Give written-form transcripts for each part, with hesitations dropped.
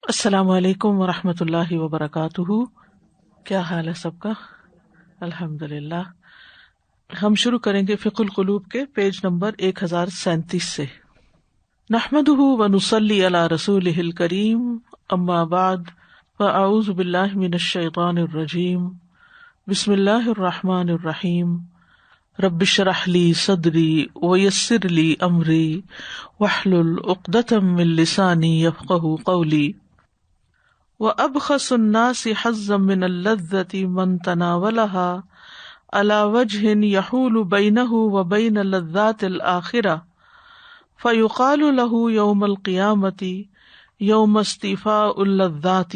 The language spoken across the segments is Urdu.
السلام علیکم ورحمۃ اللہ وبرکاتہ۔ کیا حال ہے سب کا؟ الحمدللہ۔ ہم شروع کریں گے فقہ القلوب کے پیج نمبر 1037 سے۔ نحمده ونصلی علی رسولہ الکریم، اما بعد فاعوذ باللہ من الشیطان الرجیم، بسم اللہ الرحمن الرحیم۔ رب اشرح لی صدری ویسر لی امری واحلل عقدۃ من لسانی یفقہوا قولی۔ وَأَبْخَسُ النَّاسِ حَظًّا مِّنَ اللَّذَّةِ مَنْ تَنَاوَلَهَا عَلَى وَجْهٍ يَحُولُ بَيْنَهُ وَبَيْنَ لَذَّاتِ الْآخِرَةِ فَيُقَالُ لَهُ يَوْمَ الْقِيَامَةِ يَوْمَ اسْتِيفَاءِ اللَّذَّاتِ۔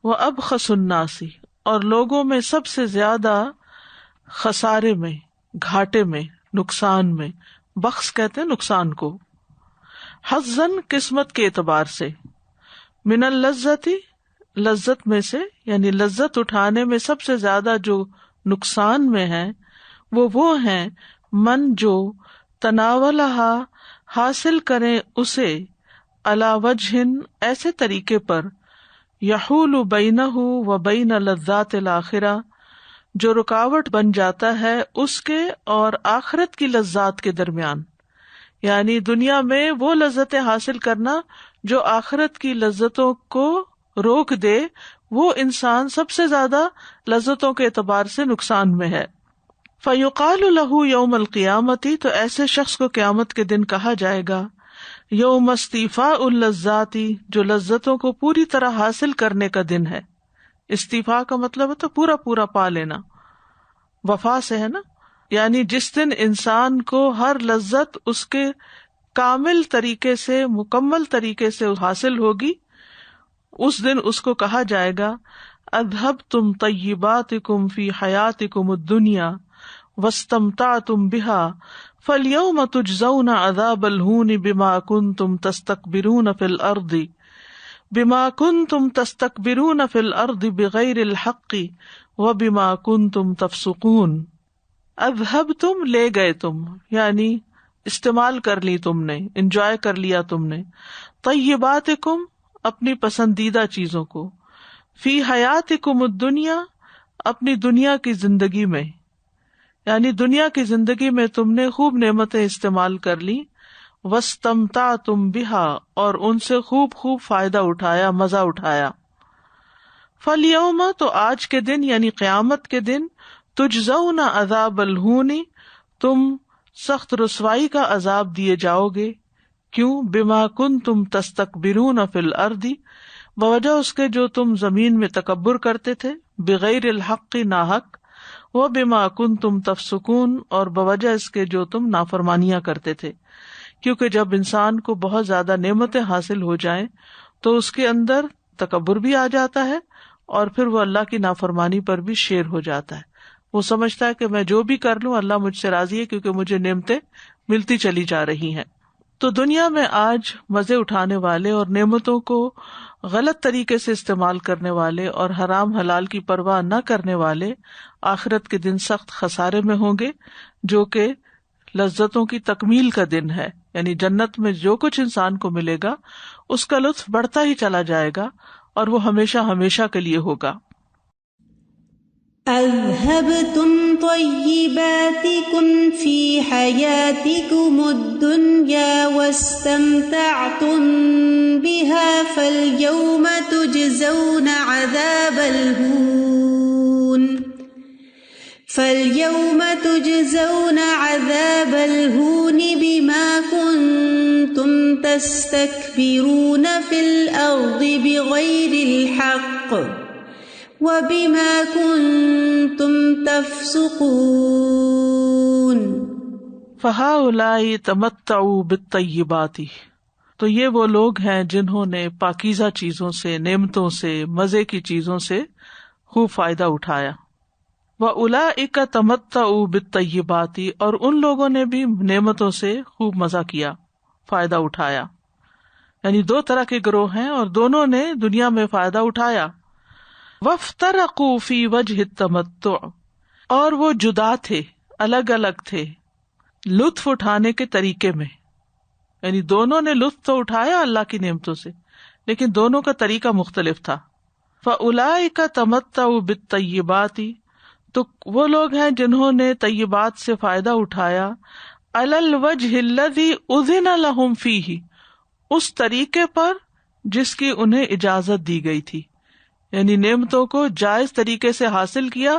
وَأَبْخَسُ النَّاسِ، اور لوگوں میں سب سے زیادہ خسارے میں، گھاٹے میں، نقصان میں، بخس کہتے ہیں نقصان کو، حظًا قسمت کے اعتبار سے، من اللذتی لذت میں سے، یعنی لذت اٹھانے میں سب سے زیادہ جو نقصان میں ہے وہ ہیں من جو تناولہا حاصل کریں اسے، علی وجہ ایسے طریقے پر، یحول بینہ و بین لذات الآخرہ جو رکاوٹ بن جاتا ہے اس کے اور آخرت کی لذات کے درمیان، یعنی دنیا میں وہ لذتیں حاصل کرنا جو آخرت کی لذتوں کو روک دے، وہ انسان سب سے زیادہ لذتوں کے اعتبار سے نقصان میں ہے۔ فَيُقَالُ لَهُ يَوْمَ الْقِيَامَةِ، تو ایسے شخص کو قیامت کے دن کہا جائے گا، یوم استیفاء اللذات، جو لذتوں کو پوری طرح حاصل کرنے کا دن ہے۔ استیفاء کا مطلب ہے تو پورا پورا پا لینا، وفا سے ہے نا، یعنی جس دن انسان کو ہر لذت اس کے کامل طریقے سے، مکمل طریقے سے حاصل ہوگی، اس دن اس کو کہا جائے گا، اذھبتم طیباتکم فی حیاتکم الدنیا واستمتعتم بها فالیوم تجزون عذاب الہون بما کنتم تستکبرون فی الارض بغیر الحق وبما کنتم تفسقون۔ اذھبتم لے گئے تم، یعنی استعمال کر لی تم نے، انجوائے کر لیا تم نے، طیباتکم اپنی پسندیدہ چیزوں کو، فی حیاتکم الدنیا اپنی دنیا کی زندگی میں، یعنی دنیا کی زندگی میں تم نے خوب نعمتیں استعمال کر لی، واستمتعتم بہا اور ان سے خوب خوب فائدہ اٹھایا، مزہ اٹھایا، فالیوم تو آج کے دن یعنی قیامت کے دن، تجزون عذاب الہون تم سخت رسوائی کا عذاب دیے جاؤ گے، کیوں؟ بما کنتم تستکبرون فی الارض، بوجہ اس کے جو تم زمین میں تکبر کرتے تھے، بغیر الحق ناحق، وبما کنتم تفسقون اور بوجہ اس کے جو تم نافرمانیاں کرتے تھے، کیونکہ جب انسان کو بہت زیادہ نعمتیں حاصل ہو جائیں تو اس کے اندر تکبر بھی آ جاتا ہے اور پھر وہ اللہ کی نافرمانی پر بھی شیر ہو جاتا ہے۔ وہ سمجھتا ہے کہ میں جو بھی کر لوں اللہ مجھ سے راضی ہے کیونکہ مجھے نعمتیں ملتی چلی جا رہی ہیں۔ تو دنیا میں آج مزے اٹھانے والے اور نعمتوں کو غلط طریقے سے استعمال کرنے والے اور حرام حلال کی پرواہ نہ کرنے والے آخرت کے دن سخت خسارے میں ہوں گے، جو کہ لذتوں کی تکمیل کا دن ہے، یعنی جنت میں جو کچھ انسان کو ملے گا اس کا لطف بڑھتا ہی چلا جائے گا اور وہ ہمیشہ ہمیشہ کے لیے ہوگا۔ اذھبتم طیباتکم فی حیاتکم الدنیا واستمتعتم بها فالیوم تجزون عذاب الہون بما کنتم تستکبرون فی الارض بغیر الحق وَبِمَا كُنتُمْ تَفْسُقُونَ۔ فَهَؤُلَاءِ تَمَتَّعُوا بِالطَّيِّبَاتِ، تو یہ وہ لوگ ہیں جنہوں نے پاکیزہ چیزوں سے، نعمتوں سے، مزے کی چیزوں سے خوب فائدہ اٹھایا۔ وَأُولَئِكَ تَمَتَّعُوا بِالطَّيِّبَاتِ، اور ان لوگوں نے بھی نعمتوں سے خوب مزہ کیا، فائدہ اٹھایا، یعنی دو طرح کے گروہ ہیں اور دونوں نے دنیا میں فائدہ اٹھایا۔ وَافْتَرَقُوا فِي وَجْهِ التَّمَتُّعِ، اور وہ جدا تھے، الگ الگ تھے لطف اٹھانے کے طریقے میں، یعنی دونوں نے لطف تو اٹھایا اللہ کی نعمتوں سے، لیکن دونوں کا طریقہ مختلف تھا. فَأُولَئِكَ تَمَتَّعُوا بِالطَّيِّبَاتِ، تو وہ لوگ ہیں جنہوں نے طیبات سے فائدہ اٹھایا، عَلَى الْوَجْهِ الَّذِي أُذِنَ لَهُمْ فِيهِ، اس طریقے پر جس کی انہیں اجازت دی گئی تھی، یعنی نعمتوں کو جائز طریقے سے حاصل کیا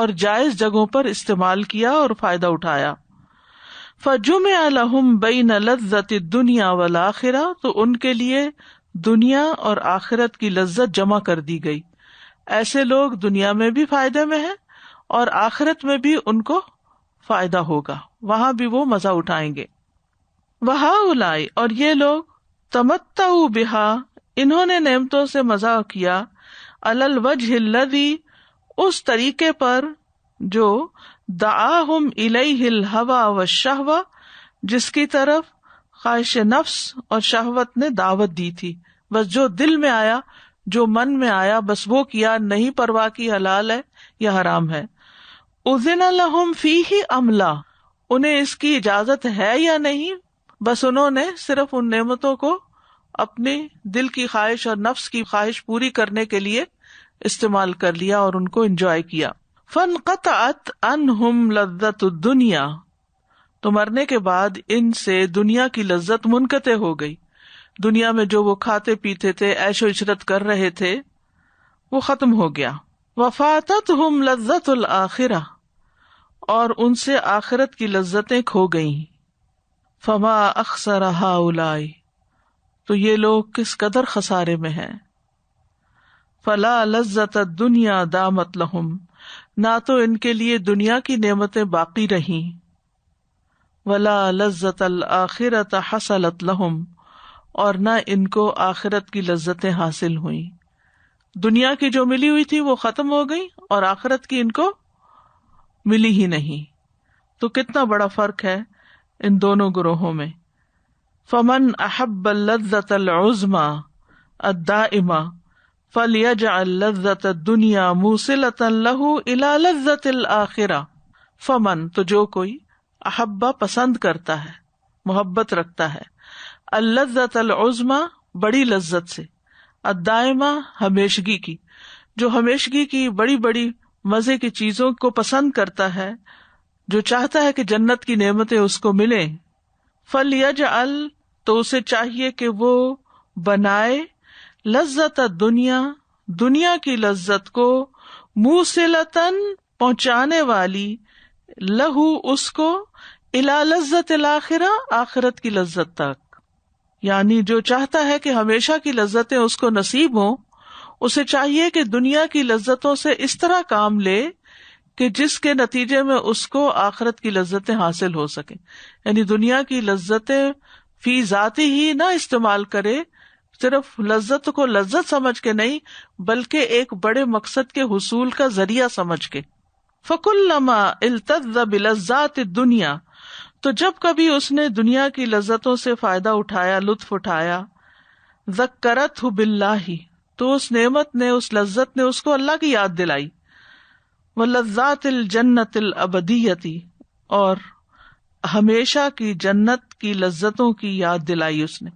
اور جائز جگہوں پر استعمال کیا اور فائدہ اٹھایا. فَجُمِعَ لَهُمْ بَيْنَ لَذَّةِ الدُّنْيَا وَالْآخِرَةِ، تو ان کے لیے دنیا اور آخرت کی لذت جمع کر دی گئی. ایسے لوگ دنیا میں بھی فائدے میں ہیں اور آخرت میں بھی ان کو فائدہ ہوگا، وہاں بھی وہ مزہ اٹھائیں گے. وَهَؤُلَاءِ، اور یہ لوگ، تمتعوا بها، انہوں نے نعمتوں سے مزہ کیا، علی الوجہ الذی، اس طریقے پر جو دعاہم الیہ الہوی والشہوہ، جس کی طرف خواہش نفس اور شہوت نے دعوت دی تھی. بس جو دل میں آیا، جو من میں آیا، بس وہ کیا، نہیں پرواہ کی حلال ہے یا حرام ہے. اذن لہم فیہ ام لا، انہیں اس کی اجازت ہے یا نہیں، بس انہوں نے صرف ان نعمتوں کو اپنی دل کی خواہش اور نفس کی خواہش پوری کرنے کے لیے استعمال کر لیا اور ان کو انجوائے کیا. فانقطعت عنہم لذت الدنیا، تو مرنے کے بعد ان سے دنیا کی لذت منقطع ہو گئی. دنیا میں جو وہ کھاتے پیتے تھے، عیش و عشرت کر رہے تھے، وہ ختم ہو گیا. وفاتتہم لذت الآخرہ، اور ان سے آخرت کی لذتیں کھو گئیں. فما اخسر ہؤلاء، تو یہ لوگ کس قدر خسارے میں ہیں. فلا لذت الدنیا دامت لہم، نہ تو ان کے لیے دنیا کی نعمتیں باقی رہیں. ولا لذت الآخرۃ حصلت لہم، اور نہ ان کو آخرت کی لذتیں حاصل ہوئیں. دنیا کی جو ملی ہوئی تھی وہ ختم ہو گئی اور آخرت کی ان کو ملی ہی نہیں. تو کتنا بڑا فرق ہے ان دونوں گروہوں میں. فمن احب اللذۃ العظمی الدائمہ فلیجعل لذۃ الدنیا موصلۃ لہ الی لذۃ الآخرہ. فمن، تو جو کوئی، احبہ پسند کرتا ہے، محبت رکھتا ہے، اللذۃ العظمی بڑی لذت سے، الدائمہ ہمیشگی کی، جو ہمیشگی کی بڑی بڑی مزے کی چیزوں کو پسند کرتا ہے، جو چاہتا ہے کہ جنت کی نعمتیں اس کو ملیں. فلیجعل، تو اسے چاہیے کہ وہ بنائے، لذت الدنیا، دنیا کی لذت کو، موصلتاً پہنچانے والی، لہو اس کو، الی لذت الآخرہ آخرت کی لذت تک. یعنی جو چاہتا ہے کہ ہمیشہ کی لذتیں اس کو نصیب ہوں، اسے چاہیے کہ دنیا کی لذتوں سے اس طرح کام لے کہ جس کے نتیجے میں اس کو آخرت کی لذتیں حاصل ہو سکیں. یعنی دنیا کی لذتیں فی ذاتی ہی نہ استعمال کرے، صرف لذت کو لذت سمجھ کے نہیں بلکہ ایک بڑے مقصد کے حصول کا ذریعہ سمجھ کے. فَكُلَّمَا الْتَذَّ بِلَذَّاتِ الدُّنْيَا، تو جب کبھی اس نے دنیا کی لذتوں سے فائدہ اٹھایا، لطف اٹھایا، ذکرتہ باللہ، تو اس نعمت نے، اس لذت نے اس کو اللہ کی یاد دلائی. وَلَذَّاتِ الْجَنَّةِ الْأَبَدِيَّةِ، اور ہمیشہ کی جنت کی لذتوں کی یاد دلائی اس نے.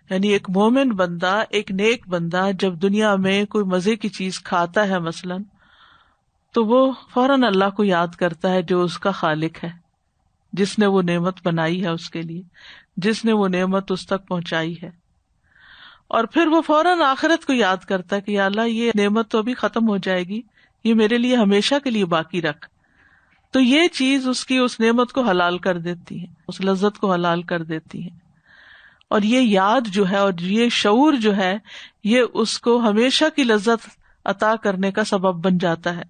یعنی ایک مومن بندہ، ایک نیک بندہ جب دنیا میں کوئی مزے کی چیز کھاتا ہے مثلاً، تو وہ فوراً اللہ کو یاد کرتا ہے جو اس کا خالق ہے، جس نے وہ نعمت بنائی ہے اس کے لیے، جس نے وہ نعمت اس تک پہنچائی ہے. اور پھر وہ فوراً آخرت کو یاد کرتا ہے کہ یا اللہ یہ نعمت تو ابھی ختم ہو جائے گی، یہ میرے لیے ہمیشہ کے لیے باقی رکھ. تو یہ چیز اس کی اس نعمت کو حلال کر دیتی ہے، اس لذت کو حلال کر دیتی ہے. اور یہ یاد جو ہے اور یہ شعور جو ہے، یہ اس کو ہمیشہ کی لذت عطا کرنے کا سبب بن جاتا ہے.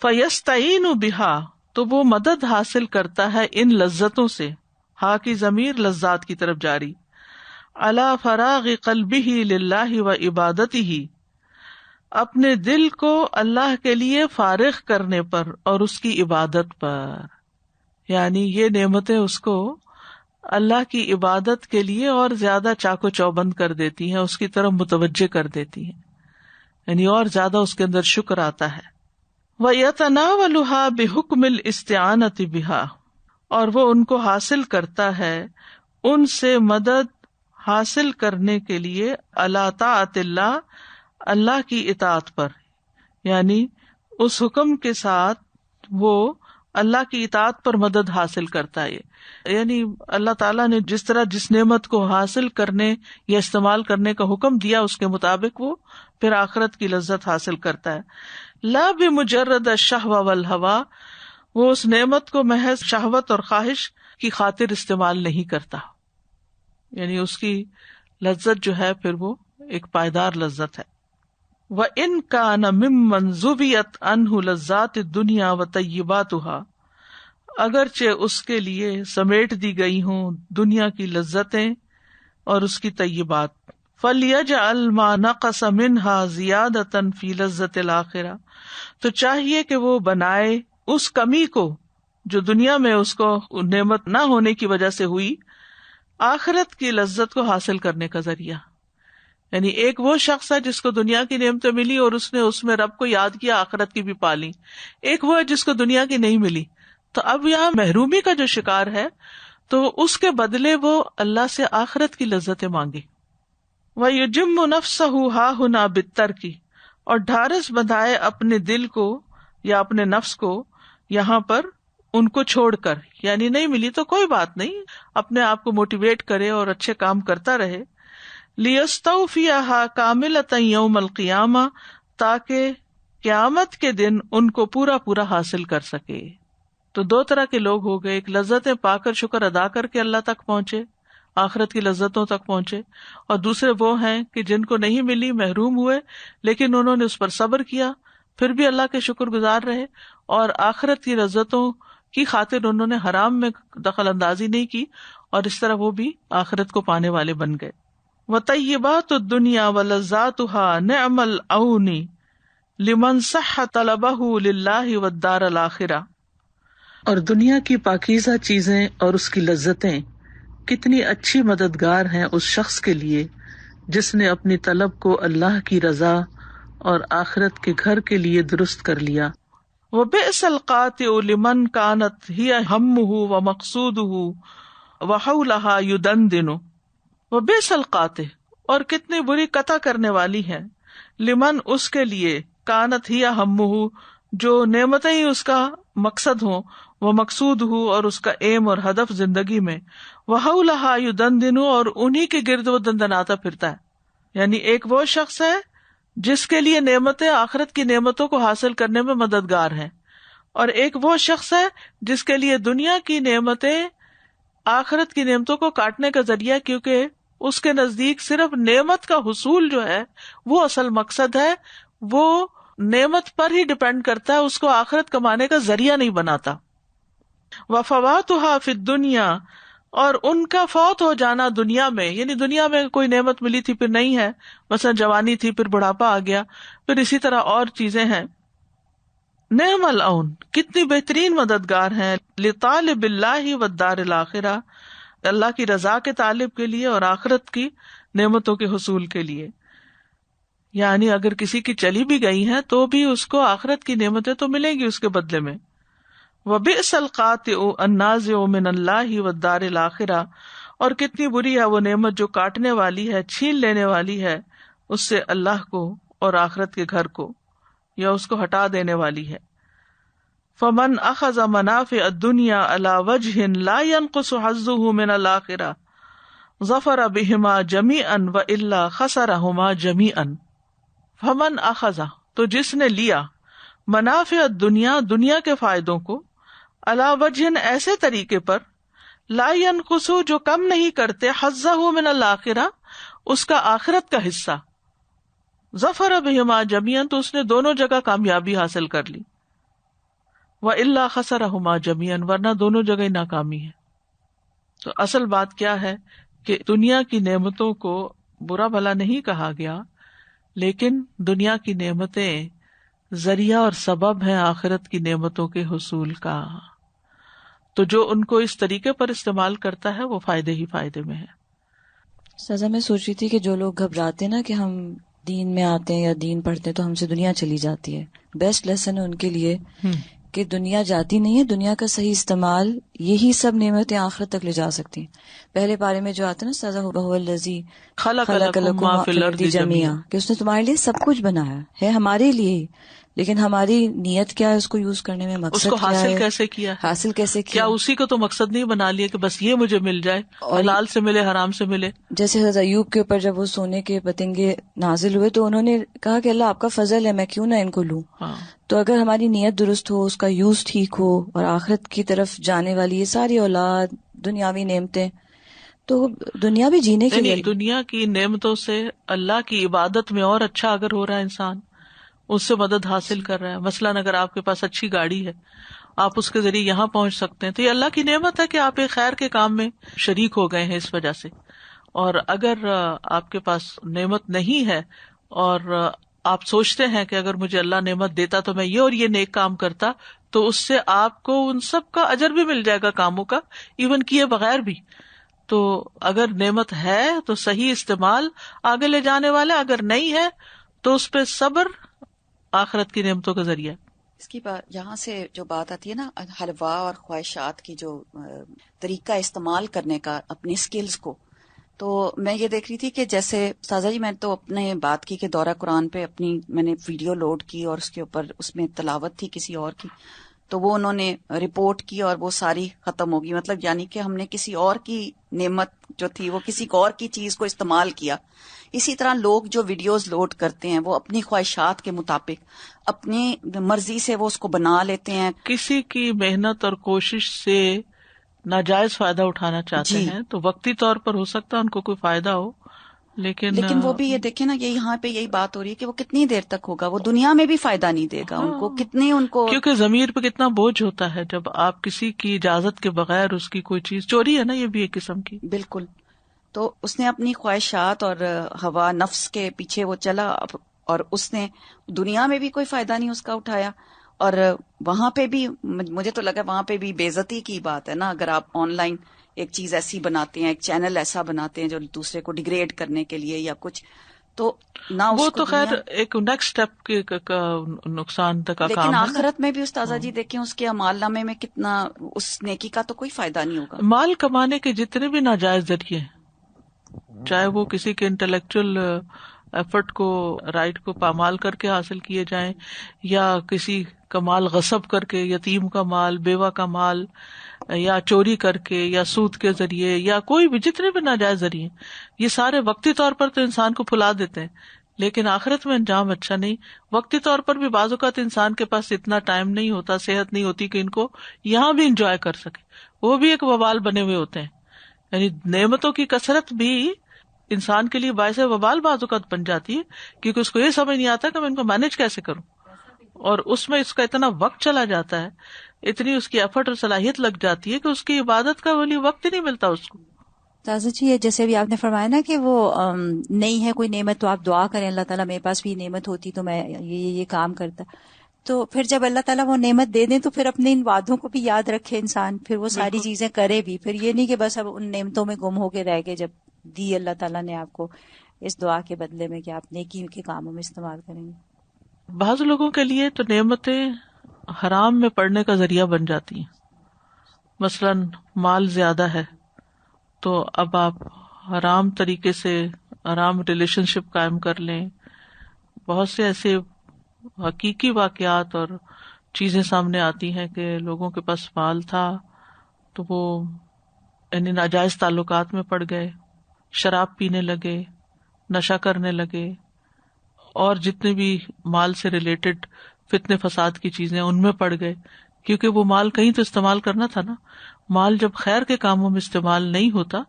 فَيَسْتَعِينُ بِهَا، تو وہ مدد حاصل کرتا ہے ان لذتوں سے. ہا کی ضمیر لذات کی طرف جاری. عَلَى فَرَاغِ قَلْبِهِ لِلَّهِ وَعِبَادَتِهِ، اپنے دل کو اللہ کے لیے فارغ کرنے پر اور اس کی عبادت پر. یعنی یہ نعمتیں اس کو اللہ کی عبادت کے لیے اور زیادہ چاق و چوبند کر دیتی ہیں، اس کی طرف متوجہ کر دیتی ہیں، یعنی اور زیادہ اس کے اندر شکر آتا ہے. وَيَتَنَاوَلُهَا بِحُكْمِ الْإِسْتِعَانَةِ بِهَا، اور وہ ان کو حاصل کرتا ہے ان سے مدد حاصل کرنے کے لیے علی طاعت اللہ، اللہ کی اطاعت پر، یعنی اس حکم کے ساتھ وہ اللہ کی اطاعت پر مدد حاصل کرتا ہے. یعنی اللہ تعالیٰ نے جس طرح جس نعمت کو حاصل کرنے یا استعمال کرنے کا حکم دیا اس کے مطابق وہ پھر آخرت کی لذت حاصل کرتا ہے. لا بمجرد الشہوہ والہوا، وہ اس نعمت کو محض شہوت اور خواہش کی خاطر استعمال نہیں کرتا، یعنی اس کی لذت جو ہے پھر وہ ایک پائیدار لذت ہے. وَإِن كَانَ مِمَّنْ زُبِيَتْ عَنْهُ لَذَّاتِ الدُّنْيَا وَطَيِّبَاتُهَا، اگرچہ اس کے لیے سمیٹ دی گئی ہوں دنیا کی لذتیں اور اس کی طیبات. فَلْيَجْعَلْ مَا نَقَصَ مِنْهَا زِيَادَةً فِي لَذَّةِ الْآخِرَةِ، تو چاہیے کہ وہ بنائے اس کمی کو جو دنیا میں اس کو نعمت نہ ہونے کی وجہ سے ہوئی، آخرت کی لذت کو حاصل کرنے کا ذریعہ. یعنی ایک وہ شخص ہے جس کو دنیا کی نعمتیں ملی اور اس نے اس میں رب کو یاد کیا، آخرت کی بھی پالی. ایک وہ ہے جس کو دنیا کی نہیں ملی، تو اب یہاں محرومی کا جو شکار ہے تو اس کے بدلے وہ اللہ سے آخرت کی لذتیں مانگے. وَيُجِمُّ نَفْسَهُ هَاهُنَا بِالتَّرْكِ، اور ڈھارس بندھائے اپنے دل کو یا اپنے نفس کو یہاں پر ان کو چھوڑ کر، یعنی نہیں ملی تو کوئی بات نہیں، اپنے آپ کو موٹیویٹ کرے اور اچھے کام کرتا رہے. لِيَسْتَوْفِيَهَا كَامِلَةً يَوْمَ الْقِيَامَةِ، تاکہ قیامت کے دن ان کو پورا پورا حاصل کر سکے. تو دو طرح کے لوگ ہو گئے، ایک لذتیں پا کر شکر ادا کر کے اللہ تک پہنچے، آخرت کی لذتوں تک پہنچے، اور دوسرے وہ ہیں کہ جن کو نہیں ملی، محروم ہوئے، لیکن انہوں نے اس پر صبر کیا، پھر بھی اللہ کے شکر گزار رہے، اور آخرت کی لذتوں کی خاطر انہوں نے حرام میں دخل اندازی نہیں کی، اور اس طرح وہ بھی آخرت کو پانے والے بن گئے. وَطَيِّبَاتُ الدُّنْيَا وَلَذَّاتُهَا نِعْمَ الْعَوْنِ لِمَنْ صَحَّ طَلَبَهُ لِلَّهِ وَالدَّارَ الْآخِرَةِ، اور دنیا کی پاکیزہ چیزیں اور اس کی لذتیں کتنی اچھی مددگار ہیں اس شخص کے لیے جس نے اپنی طلب کو اللہ کی رضا اور آخرت کے گھر کے لیے درست کر لیا. وَبِئْسَ الْقَاطِعُ لِمَنْ كَانَتْ هِيَ هَمُّهُ وَمَقْصُودُهُ وَحَوْلَهَا يُدَنْدِنُ. وَبِئْسَ الْقَاطِعُ، اور کتنی بری قطع کرنے والی ہے، لمن اس کے لیے، کانت ہی ہمہ، جو نعمتیں ہی اس کا مقصد ہوں، وہ مقصود ہو اور اس کا ایم اور ہدف زندگی میں، وَحَوْلَهَا يُدَنْدِنُ، اور انہی کے گرد وہ دندناتا پھرتا ہے. یعنی ایک وہ شخص ہے جس کے لیے نعمتیں آخرت کی نعمتوں کو حاصل کرنے میں مددگار ہیں، اور ایک وہ شخص ہے جس کے لیے دنیا کی نعمتیں آخرت کی نعمتوں کو کاٹنے کا ذریعہ، کیونکہ اس کے نزدیک صرف نعمت کا حصول جو ہے وہ اصل مقصد ہے، وہ نعمت پر ہی ڈپینڈ کرتا ہے، اس کو آخرت کمانے کا ذریعہ نہیں بناتا. وَفَوَاتُهَا فِي الدُّنْيَا، اور ان کا فوت ہو جانا دنیا میں، یعنی دنیا میں کوئی نعمت ملی تھی پھر نہیں ہے، مثلا جوانی تھی پھر بڑھاپا آ گیا، پھر اسی طرح اور چیزیں ہیں. نعم العون، کتنی بہترین مددگار ہیں، لطالب اللہ والدار الآخرہ، اللہ کی رضا کے طالب کے لیے اور آخرت کی نعمتوں کے حصول کے لیے. یعنی اگر کسی کی چلی بھی گئی ہیں تو بھی اس کو آخرت کی نعمتیں تو ملیں گی اس کے بدلے میں. وَبِئْسَ الْقَاطِعُ النَّازِعُ مِنَ اللَّهِ وَالدَّارِ الْآخِرَةِ، اور کتنی بری ہے وہ نعمت جو کاٹنے والی ہے، چھین لینے والی ہے اس سے اللہ کو اور آخرت کے گھر کو، یا اس کو ہٹا دینے والی ہے. فمن اخذ منافع الدنيا على وجه لا ينقص حظه من الآخرة ظفر بهما جميعا والا خسرهما جميعا. فمن اخذ، تو جس نے لیا، منافع الدنیا، دنیا کے فائدوں کو، على وجه ایسے طریقے پر، لا ينقص جو کم نہیں کرتے، حظه من الآخرة اس کا آخرت کا حصہ، ظفر بهما جميعا تو اس نے دونوں جگہ کامیابی حاصل کر لی، وَإِلَّا خَسَرَهُمَا جَمِيعًا ورنہ دونوں جگہ ناکامی ہے. تو اصل بات کیا ہے کہ دنیا کی نعمتوں کو برا بھلا نہیں کہا گیا، لیکن دنیا کی نعمتیں ذریعہ اور سبب ہیں آخرت کی نعمتوں کے حصول کا. تو جو ان کو اس طریقے پر استعمال کرتا ہے وہ فائدے ہی فائدے میں ہے. سزا میں سوچ رہی تھی کہ جو لوگ گھبراتے نا کہ ہم دین میں آتے ہیں یا دین پڑھتے ہیں تو ہم سے دنیا چلی جاتی ہے، بیسٹ لیسن ہے ان کے لیے کہ دنیا جاتی نہیں ہے، دنیا کا صحیح استعمال یہی سب نعمتیں آخرت تک لے جا سکتی ہیں۔ پہلے پارے میں جو آتا ہے نا سزا هو الذی خلق خلق لکم لکم ما ما فی فی الارض الارض جميعا، جمیعا، کہ اس نے تمہارے لیے سب کچھ بنایا ہے ہمارے لیے ہی، لیکن ہماری نیت کیا ہے اس کو یوز کرنے میں، اس مقصد کو کیا حاصل ہے، کیسے کیا ہے؟ حاصل کیسے کیا کیا۔ اسی کو تو مقصد نہیں بنا لیا کہ بس یہ مجھے مل جائے، اور حلال سے ملے حرام سے ملے؟ جیسے حضرت ایوب کے اوپر جب وہ سونے کے پتنگے نازل ہوئے تو انہوں نے کہا کہ اللہ آپ کا فضل ہے، میں کیوں نہ ان کو لوں۔ ہاں، تو اگر ہماری نیت درست ہو، اس کا یوز ٹھیک ہو، اور آخرت کی طرف جانے والی یہ ساری اولاد، دنیاوی نعمتیں، تو دنیا بھی جینے کے یعنی لیے۔ دنیا کی نعمتوں سے اللہ کی عبادت میں اور اچھا اگر ہو رہا ہے انسان، اس سے مدد حاصل کر رہا ہے، مثلاً اگر آپ کے پاس اچھی گاڑی ہے، آپ اس کے ذریعے یہاں پہنچ سکتے ہیں، تو یہ اللہ کی نعمت ہے کہ آپ ایک خیر کے کام میں شریک ہو گئے ہیں اس وجہ سے۔ اور اگر آپ کے پاس نعمت نہیں ہے اور آپ سوچتے ہیں کہ اگر مجھے اللہ نعمت دیتا تو میں یہ اور یہ نیک کام کرتا، تو اس سے آپ کو ان سب کا اجر بھی مل جائے گا کاموں کا، ایون کیے بغیر بھی۔ تو اگر نعمت ہے تو صحیح استعمال آگے لے جانے والے، اگر نہیں ہے تو اس پہ صبر آخرت کی نعمتوں کا ذریعہ۔ اس کی بات یہاں سے جو بات آتی ہے نا حلوا اور خواہشات کی جو طریقہ استعمال کرنے کا اپنی سکلز کو، تو میں یہ دیکھ رہی تھی کہ جیسے سازا جی، میں تو اپنے بات کی کہ دورہ قرآن پہ اپنی میں نے ویڈیو لوڈ کی اور اس کے اوپر اس میں تلاوت تھی کسی اور کی، تو وہ انہوں نے رپورٹ کی اور وہ ساری ختم ہوگی، مطلب یعنی کہ ہم نے کسی اور کی نعمت جو تھی وہ کسی اور کی چیز کو استعمال کیا۔ اسی طرح لوگ جو ویڈیوز لوڈ کرتے ہیں وہ اپنی خواہشات کے مطابق اپنی مرضی سے وہ اس کو بنا لیتے ہیں۔ کسی کی محنت اور کوشش سے ناجائز فائدہ اٹھانا چاہتے جی، ہیں تو وقتی طور پر ہو سکتا ہے ان کو کوئی فائدہ ہو، لیکن وہ بھی یہ دیکھیں نا، یہ یہاں پہ یہی بات ہو رہی ہے کہ وہ کتنی دیر تک ہوگا، وہ دنیا میں بھی فائدہ نہیں دے گا ان کو، ہاں، کتنی ان کو۔ کیونکہ ضمیر پہ کتنا بوجھ ہوتا ہے جب آپ کسی کی اجازت کے بغیر اس کی کوئی چیز، چوری ہے نا یہ بھی ایک قسم کی۔ بالکل، تو اس نے اپنی خواہشات اور ہوا نفس کے پیچھے وہ چلا، اور اس نے دنیا میں بھی کوئی فائدہ نہیں اس کا اٹھایا، اور وہاں پہ بھی مجھے تو لگا وہاں پہ بھی بے عزتی کی بات ہے نا، اگر آپ آن لائن ایک چیز ایسی بناتے ہیں، ایک چینل ایسا بناتے ہیں جو دوسرے کو ڈیگریڈ کرنے کے لیے یا کچھ، تو نہ اس وہ کو تو خیر دنیا، ایک نیکسٹ اسٹیپ کا نقصان تک کا لیکن کام ہے نا۔ آخرت میں بھی استاذہ جی دیکھیں اس کے اعمال نامے میں کتنا، اس نیکی کا تو کوئی فائدہ نہیں ہوگا۔ مال کمانے کے جتنے بھی ناجائز ذریعے ہیں، چاہے وہ کسی کے انٹلیکچوئل ایفرٹ کو، رائٹ کو پامال کر کے حاصل کیے جائیں، یا کسی کا مال غصب کر کے، یتیم کا مال، بیوہ کا مال، یا چوری کر کے، یا سود کے ذریعے، یا کوئی بھی جتنے بھی ناجائز ذریعے، یہ سارے وقتی طور پر تو انسان کو پھلا دیتے ہیں، لیکن آخرت میں انجام اچھا نہیں۔ وقتی طور پر بھی بعض اوقات انسان کے پاس اتنا ٹائم نہیں ہوتا، صحت نہیں ہوتی کہ ان کو یہاں بھی انجوائے کر سکے، وہ بھی ایک وبال بنے ہوئے ہوتے ہیں۔ یعنی نعمتوں کی کثرت بھی انسان کے لیے باعث وبال بعض اوقات بن جاتی ہے، کیونکہ اس کو یہ سمجھ نہیں آتا کہ میں ان کو مینج کیسے کروں، اور اس میں اس کا اتنا وقت چلا جاتا ہے، اتنی اس کی ایفرٹ اور صلاحیت لگ جاتی ہے کہ اس کی عبادت کا ولی وقت ہی نہیں ملتا اس کو۔ تازہ جی، یہ جیسے بھی آپ نے فرمایا نا کہ وہ نہیں ہے کوئی نعمت تو آپ دعا کریں اللہ تعالیٰ میرے پاس بھی نعمت ہوتی تو میں یہ کام کرتا، تو پھر جب اللہ تعالیٰ وہ نعمت دے دیں تو پھر اپنے ان وعدوں کو بھی یاد رکھے انسان، پھر وہ ساری چیزیں کرے بھی، پھر یہ نہیں کہ بس اب ان نعمتوں میں گم ہو کے رہ گئے جب دی اللہ تعالیٰ نے آپ کو اس دعا کے بدلے میں کہ آپ نیکی کے کاموں میں استعمال کریں گے۔ بعض لوگوں کے لیے تو نعمتیں حرام میں پڑنے کا ذریعہ بن جاتی ہیں، مثلاً مال زیادہ ہے تو اب آپ حرام طریقے سے حرام ریلیشن شپ قائم کر لیں۔ بہت سے ایسے حقیقی واقعات اور چیزیں سامنے آتی ہیں کہ لوگوں کے پاس مال تھا تو وہ یعنی ناجائز تعلقات میں پڑ گئے، شراب پینے لگے، نشہ کرنے لگے، اور جتنے بھی مال سے ریلیٹڈ فتنے فساد کی چیزیں ان میں پڑ گئے، کیونکہ وہ مال کہیں تو استعمال کرنا تھا نا۔ مال جب خیر کے کاموں میں استعمال نہیں ہوتا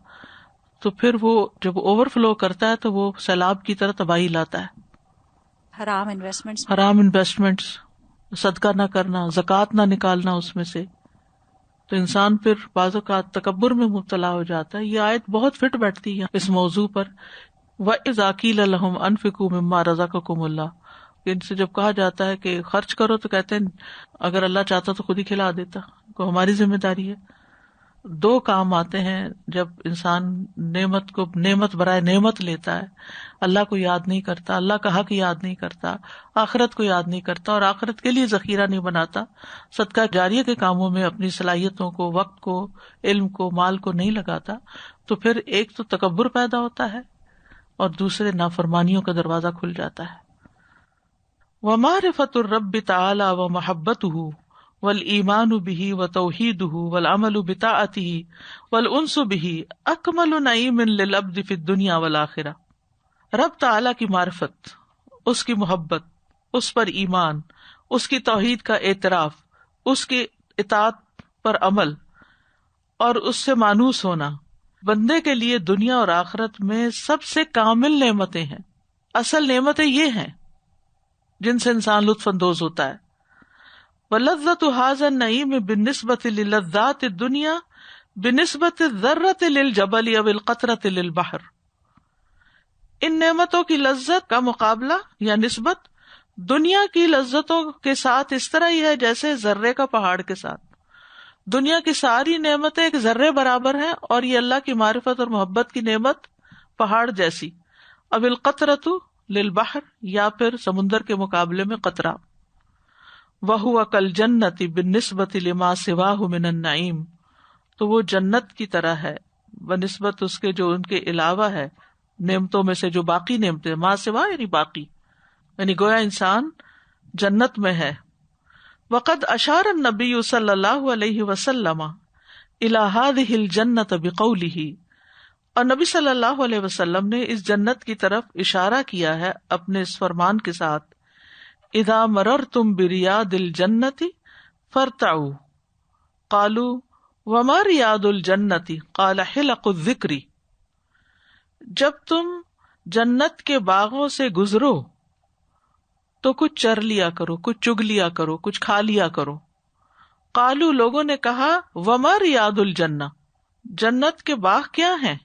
تو پھر وہ جب اوور فلو کرتا ہے تو وہ سیلاب کی طرح تباہی لاتا ہے۔ حرام انویسٹمنٹس، صدقہ نہ کرنا، زکوٰۃ نہ نکالنا اس میں سے، تو انسان پھر بعض اوقات تکبر میں مبتلا ہو جاتا ہے۔ یہ آیت بہت فٹ بیٹھتی ہے اس موضوع پر۔ وَإِذَا قِيلَ لَهُمْ أَنفِقُوا مِمَّا رَزَقَكُمُ اللَّهُ، ان سے جب کہا جاتا ہے کہ خرچ کرو تو کہتے ہیں اگر اللہ چاہتا تو خود ہی کھلا دیتا، کو ہماری ذمہ داری ہے۔ دو کام آتے ہیں جب انسان نعمت برائے نعمت لیتا ہے، اللہ کو یاد نہیں کرتا، اللہ کا حق یاد نہیں کرتا، آخرت کو یاد نہیں کرتا اور آخرت کے لیے ذخیرہ نہیں بناتا، صدقہ جاریہ کے کاموں میں اپنی صلاحیتوں کو، وقت کو، علم کو، مال کو نہیں لگاتا، تو پھر ایک تو تکبر پیدا ہوتا ہے اور دوسرے نافرمانیوں کا دروازہ کھل جاتا ہے۔ ومعرفۃ الرب تعالی ومحبتہ والایمان بہ وتوحیدہ والعمل بطاعتہ والانس بہ اکمل نعیم للعبد فی الدنیا والآخرہ۔ رب تعالی کی معرفت، اس کی محبت، اس پر ایمان، اس کی توحید کا اعتراف، اس کی اطاعت پر عمل اور اس سے مانوس ہونا بندے کے لیے دنیا اور آخرت میں سب سے کامل نعمتیں ہیں۔ اصل نعمتیں یہ ہیں جن سے انسان لطف اندوز ہوتا ہے۔ وَلَذَّةُ هَذَا النَّعِيمِ بِالنِّسْبَةِ لِلَّذَّاتِ الدُّنْيَا بِنِسْبَةِ الذَّرَّةِ لِلْجَبَلِ أَوِ الْقَطْرَةِ لِلْبَحْرِ۔ ان نعمتوں کی لذت کا مقابلہ یا نسبت دنیا کی لذتوں کے ساتھ اس طرح ہی ہے جیسے ذرے کا پہاڑ کے ساتھ۔ دنیا کی ساری نعمتیں ایک ذرے برابر ہیں اور یہ اللہ کی معرفت اور محبت کی نعمت پہاڑ جیسی۔ اب القطرۃ للبحر، یا پھر سمندر کے مقابلے میں قطرہ۔ وَهُوَ كَالْجَنَّةِ بِالنِّسْبَةِ لِمَا سِوَاهُ مِنَ النَّعِيمِ، تو وہ جنت کی طرح ہے بنسبت اس کے جو ان کے علاوہ ہے نعمتوں میں سے، جو باقی نعمتیں، ما سوا یعنی باقی، یعنی گویا انسان جنت میں ہے۔ وقد اشار النبی صلی اللہ علیہ وسلم الی ہذہ الجنۃ بقولہ، اور نبی صلی اللہ علیہ وسلم نے اس جنت کی طرف اشارہ کیا ہے اپنے اس فرمان کے ساتھ، اذا مررتم بریاض الجنۃ فارتعوا، قالوا وما ریاض الجنۃ قال حلق الذکر، جب تم جنت کے باغوں سے گزرو تو کچھ چر لیا کرو، کچھ چگ لیا کرو، کچھ کھا لیا کرو۔ قالو، لوگوں نے کہا، وما ریاض الجنہ، جنت کے باغ کیا ہیں؟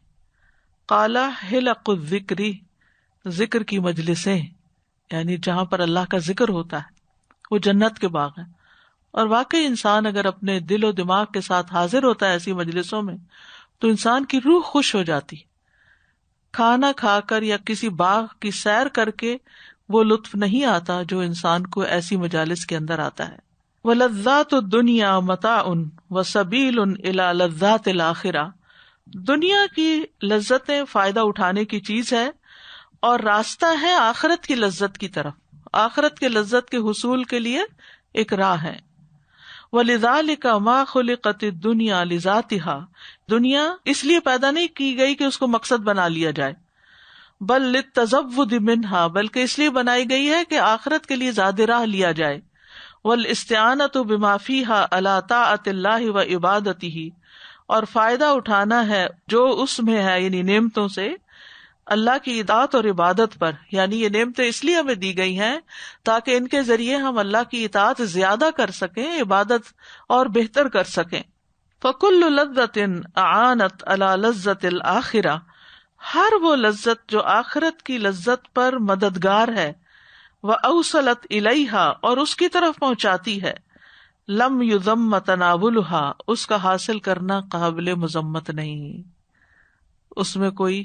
قال حلق الذکر، ذکر کی مجلسیں، یعنی جہاں پر اللہ کا ذکر ہوتا ہے وہ جنت کے باغ ہیں۔ اور واقعی انسان اگر اپنے دل و دماغ کے ساتھ حاضر ہوتا ہے ایسی مجلسوں میں تو انسان کی روح خوش ہو جاتی۔ کھانا کھا کر یا کسی باغ کی سیر کر کے وہ لطف نہیں آتا جو انسان کو ایسی مجالس کے اندر آتا ہے۔ وَلَذَّاتُ الدُّنْيَا مَتَاعٌ وَسَبِيلٌ إِلَى لَذَّاتِ الْآخِرَةِ، دنیا کی لذتیں فائدہ اٹھانے کی چیز ہے اور راستہ ہے آخرت کی لذت کی طرف، آخرت کے لذت کے حصول کے لیے ایک راہ ہے۔ وَلِذَلِكَ مَا خُلِقَتِ الدُّنْيَا لِذَاتِهَا، دنیا اس لیے پیدا نہیں کی گئی کہ اس کو مقصد بنا لیا جائے، بل للتزود منها، بلکہ اس لیے بنائی گئی ہے کہ آخرت کے لیے زاد راہ لیا جائے۔ والاستعانة بما فيها على طاعة الله وعبادته، اور فائدہ اٹھانا ہے جو اس میں ہے یعنی نعمتوں سے اللہ کی اطاعت اور عبادت پر، یعنی یہ نعمتیں اس لیے ہمیں دی گئی ہیں تاکہ ان کے ذریعے ہم اللہ کی اطاعت زیادہ کر سکیں، عبادت اور بہتر کر سکیں۔ فَكُلُّ لَذَّةٍ أَعَانَتْ عَلَى لَذَّةِ الْآخِرَةِ، ہر وہ لذت جو آخرت کی لذت پر مددگار ہے، وَأَوْصَلَتْ إِلَيْهَا، اور اس کی طرف پہنچاتی ہے، لم يُذَمَّ تَنَاوُلُهَا، اس کا حاصل کرنا قابل مذمت نہیں، اس میں کوئی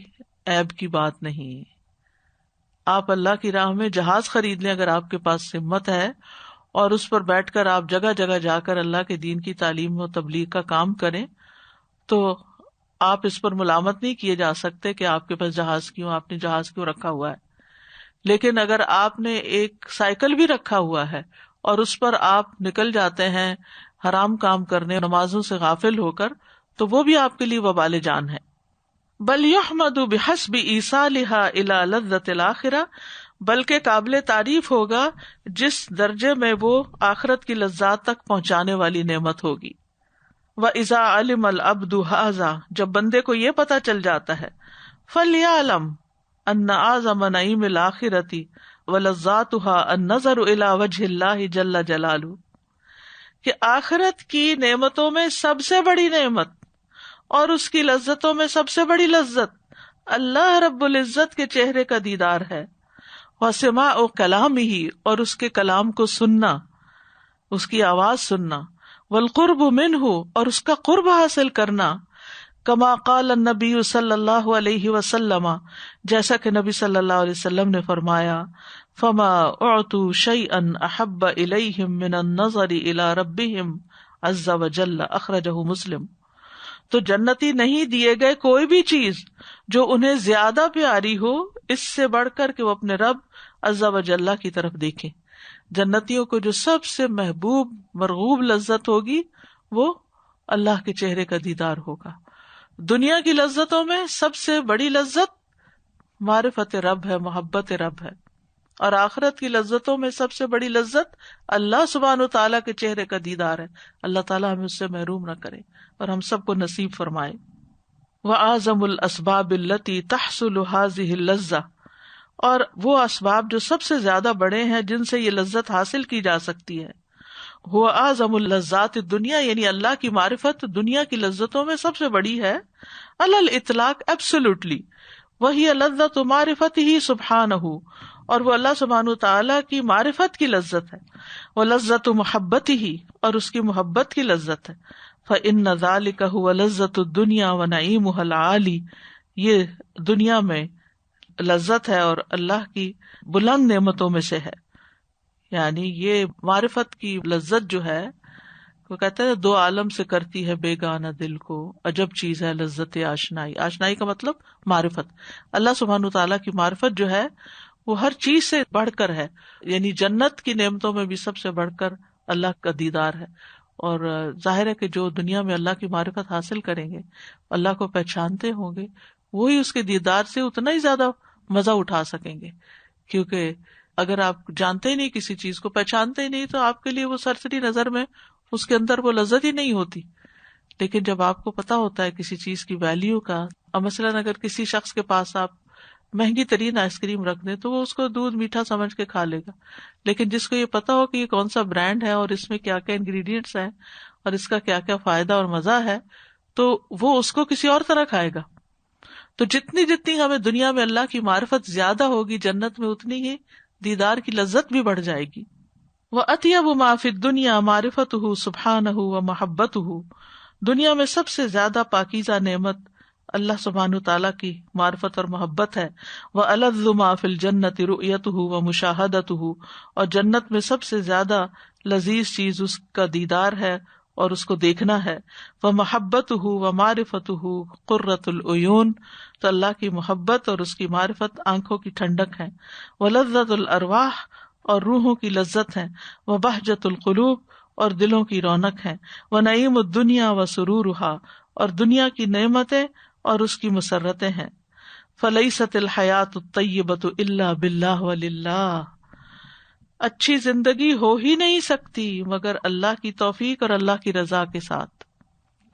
عیب کی بات نہیں۔ آپ اللہ کی راہ میں جہاز خرید لیں اگر آپ کے پاس ہمت ہے، اور اس پر بیٹھ کر آپ جگہ جگہ جا کر اللہ کے دین کی تعلیم و تبلیغ کا کام کریں، تو آپ اس پر ملامت نہیں کیے جا سکتے کہ آپ کے پاس جہاز کیوں، آپ نے جہاز کیوں رکھا ہوا ہے۔ لیکن اگر آپ نے ایک سائیکل بھی رکھا ہوا ہے اور اس پر آپ نکل جاتے ہیں حرام کام کرنے، نمازوں سے غافل ہو کر، تو وہ بھی آپ کے لیے وبال جان ہے۔ بل یحمد بحسب ایصالها الى لذة الآخرہ، بلکہ قابل تعریف ہوگا جس درجے میں وہ آخرت کی لذات تک پہنچانے والی نعمت ہوگی۔ وَإِذَا عَلِمَ الْعَبْدُ هَذَا، جب بندے کو یہ پتہ چل جاتا ہے، فَلْيَعْلَمْ أَنَّ أَعْظَمَ نَعِيمِ الْآخِرَةِ وَلَذَّاتُهَا النَّظَرُ إِلَى وَجْهِ اللَّهِ جَلَّ جَلَالُهُ، کہ آخرت کی نعمتوں میں سب سے بڑی نعمت اور اس کی لذتوں میں سب سے بڑی لذت اللہ رب العزت کے چہرے کا دیدار ہے، وَسِمَاعُ كَلَامِهِ، اور اس کے کلام کو سننا، اس کی آواز سننا، والقرب منہ، اور اس کا قرب حاصل کرنا، کما قال النبی صلی اللہ علیہ وسلم، جیسا کہ نبی صلی اللہ علیہ وسلم نے فرمایا، فما اعطوا شیئا احب الیہم من النظر الی ربہم عز وجل، اخرجہ مسلم. تو جنتی نہیں دیے گئے کوئی بھی چیز جو انہیں زیادہ پیاری ہو اس سے بڑھ کر کہ وہ اپنے رب عز وجل کی طرف دیکھیں. جنتیوں کو جو سب سے محبوب مرغوب لذت ہوگی وہ اللہ کے چہرے کا دیدار ہوگا. دنیا کی لذتوں میں سب سے بڑی لذت معرفت رب ہے، محبت رب ہے، اور آخرت کی لذتوں میں سب سے بڑی لذت اللہ سبحانہ و تعالیٰ کے چہرے کا دیدار ہے. اللہ تعالیٰ ہمیں اس سے محروم نہ کرے اور ہم سب کو نصیب فرمائے. وَأَعْظَمُ الْأَسْبَابِ الَّتِي تَحْصُلُ هَذِهِ اللَّذَّةُ، اور وہ اسباب جو سب سے زیادہ بڑے ہیں جن سے یہ لذت حاصل کی جا سکتی ہے، وہ اعظم اللذات الدنیا، یعنی اللہ کی معرفت دنیا کی لذتوں میں سب سے بڑی ہے. علی الاطلاق ایبسولوٹلی، وہی لذت معرفته سبحانہ، اور وہ اللہ سبحانہ تعالیٰ کی معرفت کی لذت ہے. ولذت محبته، اور اس کی محبت کی لذت ہے. فإن ذلك هو لذت الدنیا ونعیمها العالی، یہ دنیا میں لذت ہے اور اللہ کی بلند نعمتوں میں سے ہے. یعنی یہ معرفت کی لذت جو ہے، وہ کہتے ہیں دو عالم سے کرتی ہے بیگانہ دل کو، عجب چیز ہے لذت آشنائی. آشنائی کا مطلب معرفت. اللہ سبحانہ تعالیٰ کی معرفت جو ہے وہ ہر چیز سے بڑھ کر ہے. یعنی جنت کی نعمتوں میں بھی سب سے بڑھ کر اللہ کا دیدار ہے. اور ظاہر ہے کہ جو دنیا میں اللہ کی معرفت حاصل کریں گے، اللہ کو پہچانتے ہوں گے، وہی اس کے دیدار سے اتنا ہی زیادہ مزہ اٹھا سکیں گے. کیونکہ اگر آپ جانتے ہی نہیں کسی چیز کو، پہچانتے ہی نہیں، تو آپ کے لیے وہ سرسری نظر میں اس کے اندر وہ لذت ہی نہیں ہوتی. لیکن جب آپ کو پتا ہوتا ہے کسی چیز کی ویلیو کا، اور مثلاً اگر کسی شخص کے پاس آپ مہنگی ترین آئس کریم رکھ دیں تو وہ اس کو دودھ میٹھا سمجھ کے کھا لے گا. لیکن جس کو یہ پتا ہو کہ یہ کون سا برانڈ ہے اور اس میں کیا کیا انگریڈینٹس ہیں اور اس کا کیا کیا فائدہ اور مزہ ہے، تو وہ اس کو کسی اور طرح کھائے گا. تو جتنی ہمیں دنیا میں اللہ کی معرفت زیادہ ہوگی، جنت میں اتنی ہی دیدار کی لذت بھی بڑھ جائے گی. وَأَطْيَبُ مَا فِي الدُّنْيَا مَعْرِفَتُهُ سُبْحَانَهُ وَمَحَبَّتُهُ، دنیا میں سب سے زیادہ پاکیزہ نعمت اللہ سبحانہ تعالیٰ کی معرفت اور محبت ہے. وَأَلَذُّ مَا فِي الْجَنَّةِ رُؤْيَتُهُ وَمُشَاهَدَتُهُ، اور جنت میں سب سے زیادہ لذیذ چیز اس کا دیدار ہے اور اس کو دیکھنا ہے. وَمَحَبَّتُهُ وَمَعْرِفَتُهُ قُرَّةُ الْعُيُونِ، تو اللہ کی محبت اور اس کی معرفت آنکھوں کی ٹھنڈک ہے. وَلَذَّةُ الْأَرْوَاحِ، اور روحوں کی لذت ہے. وَبَهْجَةُ الْقُلُوبِ، اور دلوں کی رونق ہے. وَنَعِيمُ الدُّنْيَا وَسُرُورُهَا، اور دنیا کی نعمتیں اور اس کی مسرتیں ہیں. فَلَيْسَتِ الْحَيَاةُ الطَّيِّبَةُ إِلَّا بِاللَّهِ وَلِلَّهِ، اچھی زندگی ہو ہی نہیں سکتی مگر اللہ کی توفیق اور اللہ کی رضا کے ساتھ.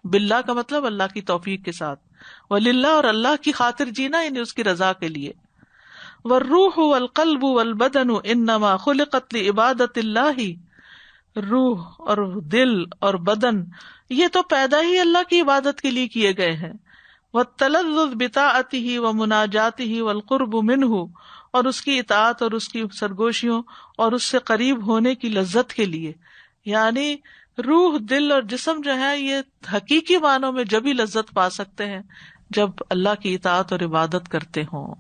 باللہ کا مطلب اللہ کی توفیق کے ساتھ، وللہ اور اللہ کی خاطر جینا یعنی اس کی رضا کے لیے. والروح والقلب والبدن انما خلقت لعبادت اللہ، روح اور دل اور بدن یہ تو پیدا ہی اللہ کی عبادت کے لیے کیے گئے ہیں. والتلذذ بطاعته ومناجاته والقرب منه، اور اس کی اطاعت اور اس کی سرگوشیوں اور اس سے قریب ہونے کی لذت کے لیے. یعنی روح، دل اور جسم جو ہے یہ حقیقی معنوں میں جب ہی لذت پا سکتے ہیں جب اللہ کی اطاعت اور عبادت کرتے ہوں.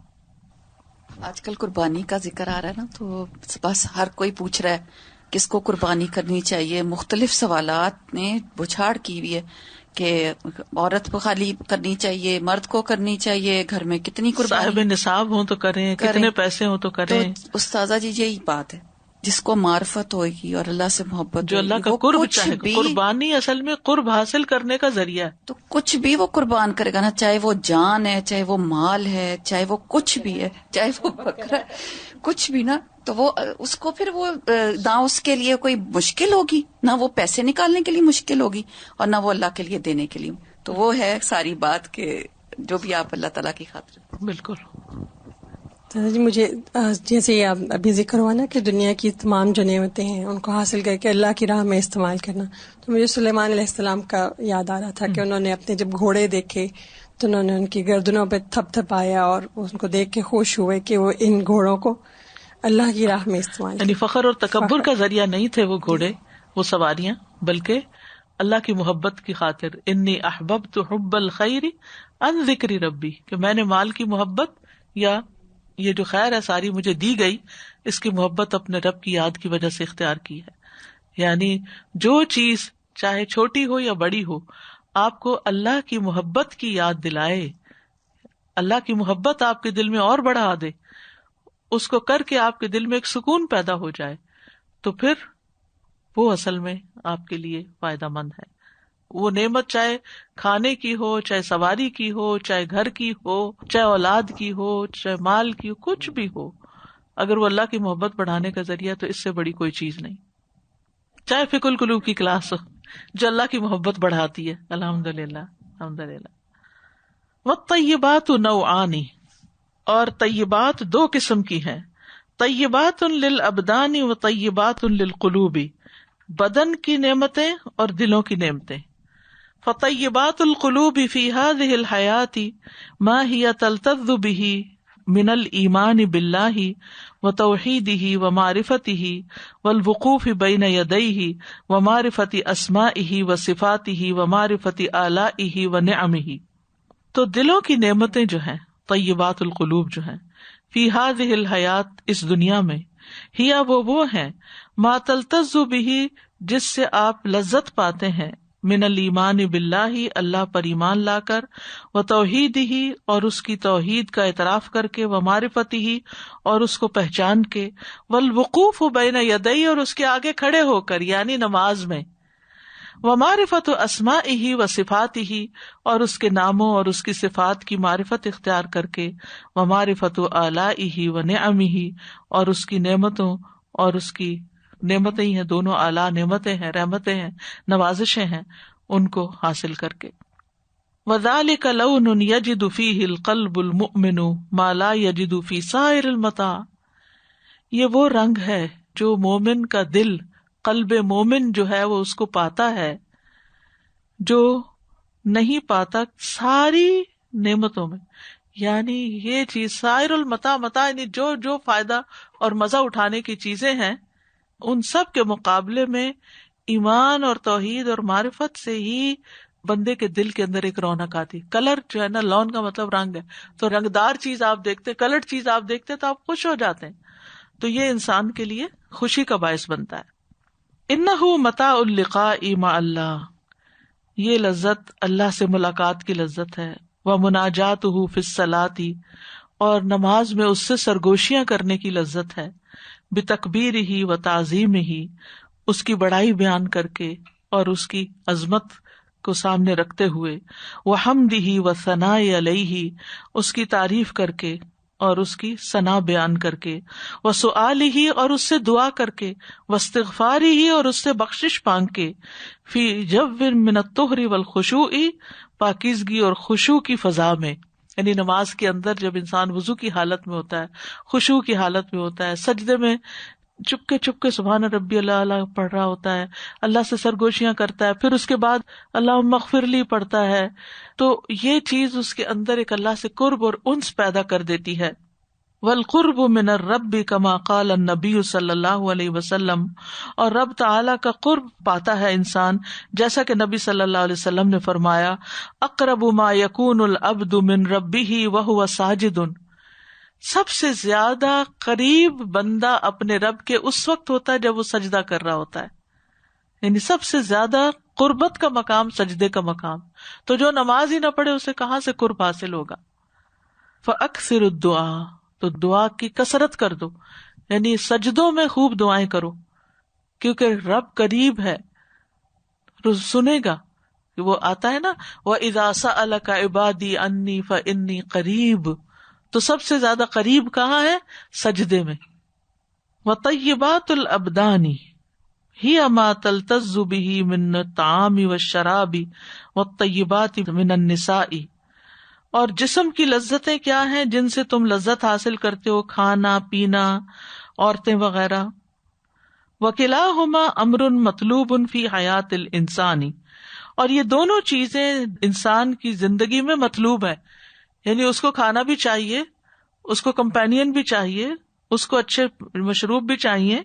آج کل قربانی کا ذکر آ رہا ہے نا، تو بس ہر کوئی پوچھ رہا ہے کس کو قربانی کرنی چاہیے. مختلف سوالات نے بچھاڑ کی ہوئی ہے کہ عورت کو خالی کرنی چاہیے، مرد کو کرنی چاہیے، گھر میں کتنی قربانی، صاحب نصاب ہوں تو کریں، کتنے پیسے ہوں تو کریں. تو استاذہ جی یہی بات ہے، جس کو معرفت ہوئے گی اور اللہ سے محبت جو اللہ کا قرب چاہے گا. قربانی اصل میں قرب حاصل کرنے کا ذریعہ ہے. تو کچھ بھی وہ قربان کرے گا نا، چاہے وہ جان ہے، چاہے وہ مال ہے، چاہے وہ کچھ بھی ہے، چاہے وہ بکرا ہے، کچھ بھی نا، تو وہ اس کو پھر وہ نہ اس کے لیے کوئی مشکل ہوگی، نہ وہ پیسے نکالنے کے لیے مشکل ہوگی، اور نہ وہ اللہ کے لیے دینے کے لیے. تو وہ ہے ساری بات کہ جو بھی آپ اللہ تعالیٰ کی خاطر. بالکل. جی مجھے جیسے آپ ابھی ذکر ہوا نا کہ دنیا کی تمام جو نعمتیں ہیں ان کو حاصل کر کے اللہ کی راہ میں استعمال کرنا، تو مجھے سلیمان علیہ السلام کا یاد آ رہا تھا کہ انہوں نے اپنے جب گھوڑے دیکھے تو انہوں نے ان کی گردنوں پہ تھپ تھپایا اور ان کو دیکھ کے خوش ہوئے کہ وہ ان گھوڑوں کو اللہ کی راہ میں استعمال. یعنی فخر اور تکبر کا ذریعہ نہیں تھے وہ گھوڑے، وہ سواریاں، بلکہ اللہ کی محبت کی خاطر. انی احببت حب الخیر عن ذکر ربی، کہ میں نے مال کی محبت یا یہ جو خیر ہے ساری مجھے دی گئی، اس کی محبت اپنے رب کی یاد کی وجہ سے اختیار کی ہے. یعنی جو چیز چاہے چھوٹی ہو یا بڑی ہو، آپ کو اللہ کی محبت کی یاد دلائے، اللہ کی محبت آپ کے دل میں اور بڑھا دے، اس کو کر کے آپ کے دل میں ایک سکون پیدا ہو جائے، تو پھر وہ اصل میں آپ کے لیے فائدہ مند ہے. وہ نعمت چاہے کھانے کی ہو، چاہے سواری کی ہو، چاہے گھر کی ہو، چاہے اولاد کی ہو، چاہے مال کی ہو، کچھ بھی ہو، اگر وہ اللہ کی محبت بڑھانے کا ذریعہ تو اس سے بڑی کوئی چیز نہیں. چاہے فقہ القلوب کی کلاس ہو جو اللہ کی محبت بڑھاتی ہے. الحمدللہ الحمدللہ. والطیبات نوعان، اور طیبات دو قسم کی ہیں. طیبات للابدان و طیبات للقلوب، بدن کی نعمتیں اور دلوں کی نعمتیں. فطیبات القلوب فی هذه الحیاة ما هی تلتذ به من الایمان باللہ وتوحیدہ ومعرفتہ والوقوف بین یدیہ ومعرفت اسمائہ وصفاتہ ومعرفت آلائہ ونعمہ. تو دلوں کی نعمتیں جو ہیں، طیبات القلوب جو ہیں، فی هذه الحیات، اس دنیا میں، ہیا وہ ہیں، ما تلتذ بہ، جس سے آپ لذت پاتے ہیں، من الایمان باللہ، اللہ پر ایمان لا کر، و توحیدہ، اور اس کی توحید کا اعتراف کر کے، و معرفتہ، اور اس کو پہچان کے، والوقوف بین یدیہ، اور اس کے آگے کھڑے ہو کر یعنی نماز میں، و معرفت اسمائہ و صفاتہ، اور اس کے ناموں اور اس کی صفات کی معرفت اختیار کر کے، و معرفت آلائہ و نعمہ، اور اس کی نعمتوں اور اس کی نعمتیں ہی ہیں، دونوں اعلیٰ نعمتیں ہیں، رحمتیں ہیں، نوازشیں ہیں، ان کو حاصل کر کے. وذالک لون یجد فیہ القلب المؤمن ما لا یجد فی سائر المتاع، یہ وہ رنگ ہے جو مومن کا دل، قلب مومن جو ہے وہ اس کو پاتا ہے، جو نہیں پاتا ساری نعمتوں میں. یعنی یہ چیز سائر المتاع، متاع یعنی جو فائدہ اور مزہ اٹھانے کی چیزیں ہیں، ان سب کے مقابلے میں ایمان اور توحید اور معرفت سے ہی بندے کے دل کے اندر ایک رونق آتی. کلر جو ہے نا، لون کا مطلب رنگ ہے، تو رنگدار چیز آپ دیکھتے، کلرڈ چیز آپ دیکھتے تو آپ خوش ہو جاتے ہیں، تو یہ انسان کے لیے خوشی کا باعث بنتا ہے. انہ متاع اللقاء مع اللہ، یہ لذت اللہ سے ملاقات کی لذت ہے. ومناجاتہ فی الصلاۃ، اور نماز میں اس سے سرگوشیاں کرنے کی لذت ہے. بتکبیرہ و تعظیمہ، اس کی بڑائی بیان کر کے اور اس کی عظمت کو سامنے رکھتے ہوئے. وحمدہ و ثناء علیہ، اس کی تعریف کر کے اور اس کی ثنا بیان کر کے. وسؤالہ، اور اس سے دعا کر کے. واستغفارہ، اور اس سے بخشش مانگ کے. فی جو من الطہر والخشوع، پاکیزگی اور خشوع کی فضا میں. یعنی نماز کے اندر جب انسان وضو کی حالت میں ہوتا ہے، خشوع کی حالت میں ہوتا ہے، سجدے میں چپ کے سبحان ربی اللہ پڑھ رہا ہوتا ہے، اللہ سے سرگوشیاں کرتا ہے، پھر اس کے بعد اللہم اغفر لی پڑھتا ہے، تو یہ چیز اس کے اندر ایک اللہ سے قرب اور انس پیدا کر دیتی ہے. والقرب من الرب کما قال النبی صلی اللہ علیہ وسلم، اور رب تعالی کا قرب پاتا ہے انسان جیسا کہ نبی صلی اللہ علیہ وسلم نے فرمایا، اقرب ما یکون العبد من ربہ وہو ساجد، سب سے زیادہ قریب بندہ اپنے رب کے اس وقت ہوتا ہے جب وہ سجدہ کر رہا ہوتا ہے. یعنی سب سے زیادہ قربت کا مقام سجدے کا مقام، تو جو نماز ہی نہ پڑھے اسے کہاں سے قرب حاصل ہوگا. فاکثر الدعاء، تو دعا کی کثرت کر دو، یعنی سجدوں میں خوب دعائیں کرو، کیونکہ رب قریب ہے، سنے گا. وہ آتا ہے نا، وَإِذَا سَأَلَكَ عِبَادِي عَنِّي فَإِنِّي قَرِيبٌ، تو سب سے زیادہ قریب کہاں ہے؟ سجدے میں. وَطَيِّبَاتُ الْأَبْدَانِ هِيَ مَا تَلْتَذُّ بِهِ مِنَ الطَّعَامِ وَالشَّرَابِ وَالطَّيِّبَاتِ مِنَ النِّسَاءِ، اور جسم کی لذتیں کیا ہیں جن سے تم لذت حاصل کرتے ہو، کھانا پینا، عورتیں وغیرہ. وَكِلَاهُمَا أَمْرٌ مَطْلُوبٌ فِي حَيَاةِ الْإِنسَانِ، اور یہ دونوں چیزیں انسان کی زندگی میں مطلوب ہے، یعنی اس کو کھانا بھی چاہیے، اس کو کمپینین بھی چاہیے، اس کو اچھے مشروب بھی چاہیے،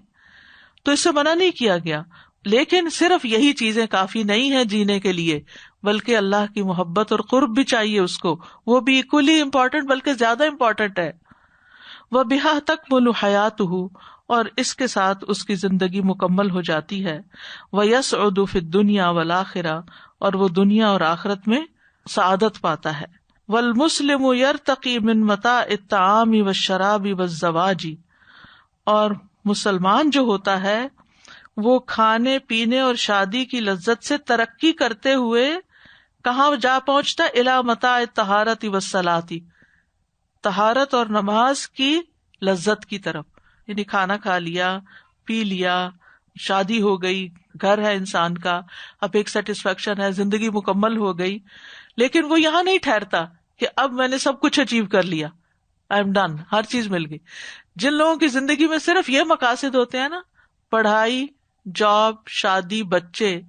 تو اس سے منع نہیں کیا گیا، لیکن صرف یہی چیزیں کافی نہیں ہیں جینے کے لیے، بلکہ اللہ کی محبت اور قرب بھی چاہیے اس کو، وہ بھی ایکولی امپورٹنٹ بلکہ زیادہ امپورٹنٹ ہے۔ وَبِهَا تَكْمُلُ حَيَاتُهُ، اور اس کے ساتھ اس کی زندگی مکمل ہو جاتی ہے۔ وَيَسْعُدُ فِي الدُّنْيَا وَالْآخِرَةِ، اور وہ دنیا اور آخرت میں سعادت پاتا ہے۔ وَالْمُسْلِمُ يَرْتَقِي مِن مَتَاعِ الطَّعَامِ وَالشَّرَابِ وَالزَّوَاجِ، اور مسلمان جو ہوتا ہے وہ کھانے پینے اور شادی کی لذت سے ترقی کرتے ہوئے کہاں جا پہنچتا ہے؟ الی متاع الطہارۃ والصلاۃ، طہارت اور نماز کی لذت کی طرف، یعنی کھانا کھا لیا، پی لیا، شادی ہو گئی، گھر ہے انسان کا، اب ایک سیٹسفیکشن ہے، زندگی مکمل ہو گئی، لیکن وہ یہاں نہیں ٹھہرتا کہ اب میں نے سب کچھ اچیو کر لیا، آئی ایم ڈن، ہر چیز مل گئی۔ جن لوگوں کی زندگی میں صرف یہ مقاصد ہوتے ہیں نا، پڑھائی، جاب، شادی، بچے،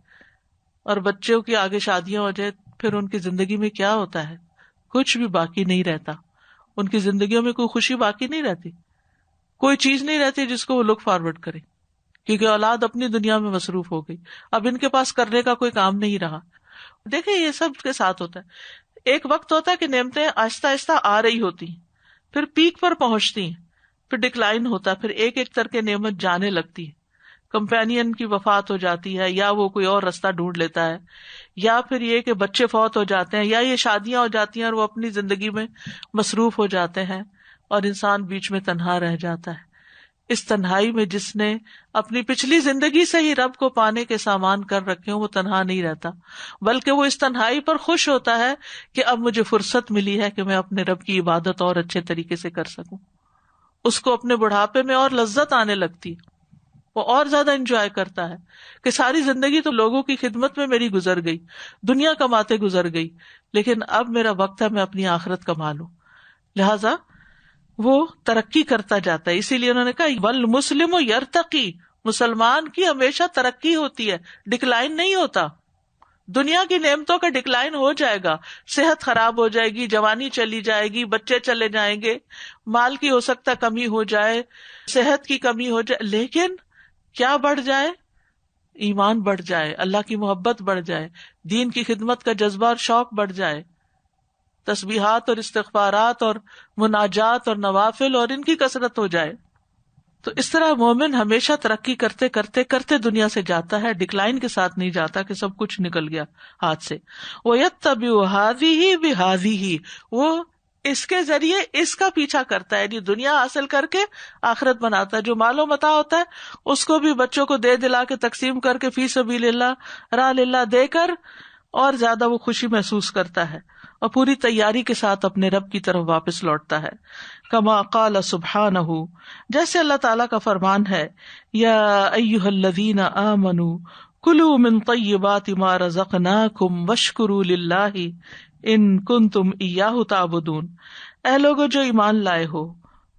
اور بچوں کی آگے شادیاں ہو جائے، پھر ان کی زندگی میں کیا ہوتا ہے؟ کچھ بھی باقی نہیں رہتا، ان کی زندگیوں میں کوئی خوشی باقی نہیں رہتی، کوئی چیز نہیں رہتی جس کو وہ لک فارورڈ کرے، کیونکہ اولاد اپنی دنیا میں مصروف ہو گئی، اب ان کے پاس کرنے کا کوئی کام نہیں رہا۔ دیکھیں یہ سب کے ساتھ ہوتا ہے، ایک وقت ہوتا ہے کہ نعمتیں آہستہ آہستہ آ رہی ہوتی ہیں، پھر پیک پر پہنچتی ہیں، پھر ڈکلائن ہوتا ہے، پھر ایک ایک کر کے نعمت جانے لگتی ہے، کمپینین کی وفات ہو جاتی ہے، یا وہ کوئی اور راستہ ڈھونڈ لیتا ہے، یا پھر یہ کہ بچے فوت ہو جاتے ہیں، یا یہ شادیاں ہو جاتی ہیں اور وہ اپنی زندگی میں مصروف ہو جاتے ہیں، اور انسان بیچ میں تنہا رہ جاتا ہے۔ اس تنہائی میں جس نے اپنی پچھلی زندگی سے ہی رب کو پانے کے سامان کر رکھے ہوں، وہ تنہا نہیں رہتا، بلکہ وہ اس تنہائی پر خوش ہوتا ہے کہ اب مجھے فرصت ملی ہے کہ میں اپنے رب کی عبادت اور اچھے طریقے سے کر سکوں۔ اس کو اپنے بڑھاپے میں اور لذت آنے لگتی، وہ اور زیادہ انجوائے کرتا ہے کہ ساری زندگی تو لوگوں کی خدمت میں میری گزر گئی، دنیا کماتے گزر گئی، لیکن اب میرا وقت ہے میں اپنی آخرت کما لوں، لہذا وہ ترقی کرتا جاتا ہے۔ اسی لیے انہوں نے کہا والمسلم یرتقی، مسلمان کی ہمیشہ ترقی ہوتی ہے، ڈکلائن نہیں ہوتا۔ دنیا کی نعمتوں کا ڈکلائن ہو جائے گا، صحت خراب ہو جائے گی، جوانی چلی جائے گی، بچے چلے جائیں گے، مال کی ہو سکتا کمی ہو جائے، صحت کی کمی ہو جائے، لیکن کیا بڑھ جائے؟ ایمان بڑھ جائے، اللہ کی محبت بڑھ جائے، دین کی خدمت کا جذبہ اور شوق بڑھ جائے، تسبیحات اور استغفارات اور مناجات اور نوافل اور ان کی کثرت ہو جائے۔ تو اس طرح مومن ہمیشہ ترقی کرتے کرتے کرتے دنیا سے جاتا ہے، ڈکلائن کے ساتھ نہیں جاتا کہ سب کچھ نکل گیا ہاتھ سے۔ وَيَتَّبِعُ هَذِهِ بِهَذِهِ، وہ اس کے ذریعے اس کا پیچھا کرتا ہے، یعنی دنیا حاصل کر کے آخرت بناتا ہے۔ جو مال و متاع ہوتا ہے اس کو بھی بچوں کو دے دلا کے تقسیم کر کے فی سبیل اللہ، راہ اللہ دے کر اور زیادہ وہ خوشی محسوس کرتا ہے، اور پوری تیاری کے ساتھ اپنے رب کی طرف واپس لوٹتا ہے۔ کما قال سبحانہ، جیسے اللہ تعالیٰ کا فرمان ہے، یا ایھا الذین آمنوا کلوا من طیبات ما رزقناکم واشکروا للہ ان کنتم ایاہ تعبدون، اے لوگو جو ایمان لائے ہو،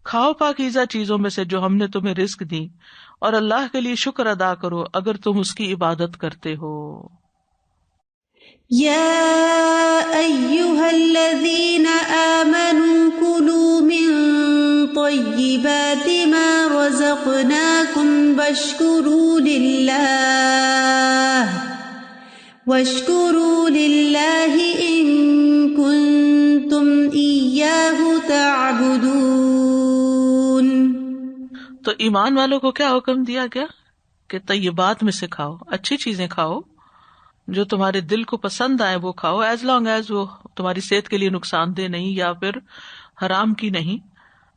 کھاؤ پاکیزہ چیزوں میں سے جو ہم نے تمہیں رزق دی، اور اللہ کے لیے شکر ادا کرو اگر تم اس کی عبادت کرتے ہو۔ يا أيها الذين آمنوا كلوا من طيبات ما رزقناكم واشكروا لله إن كنتم إياه تعبدون۔ تو ایمان والوں کو کیا حکم دیا گیا کہ طیبات میں سے کھاؤ، اچھی چیزیں کھاؤ، جو تمہارے دل کو پسند آئے وہ کھاؤ، ایز لانگ ایز وہ تمہاری صحت کے لیے نقصان دہ نہیں یا پھر حرام کی نہیں،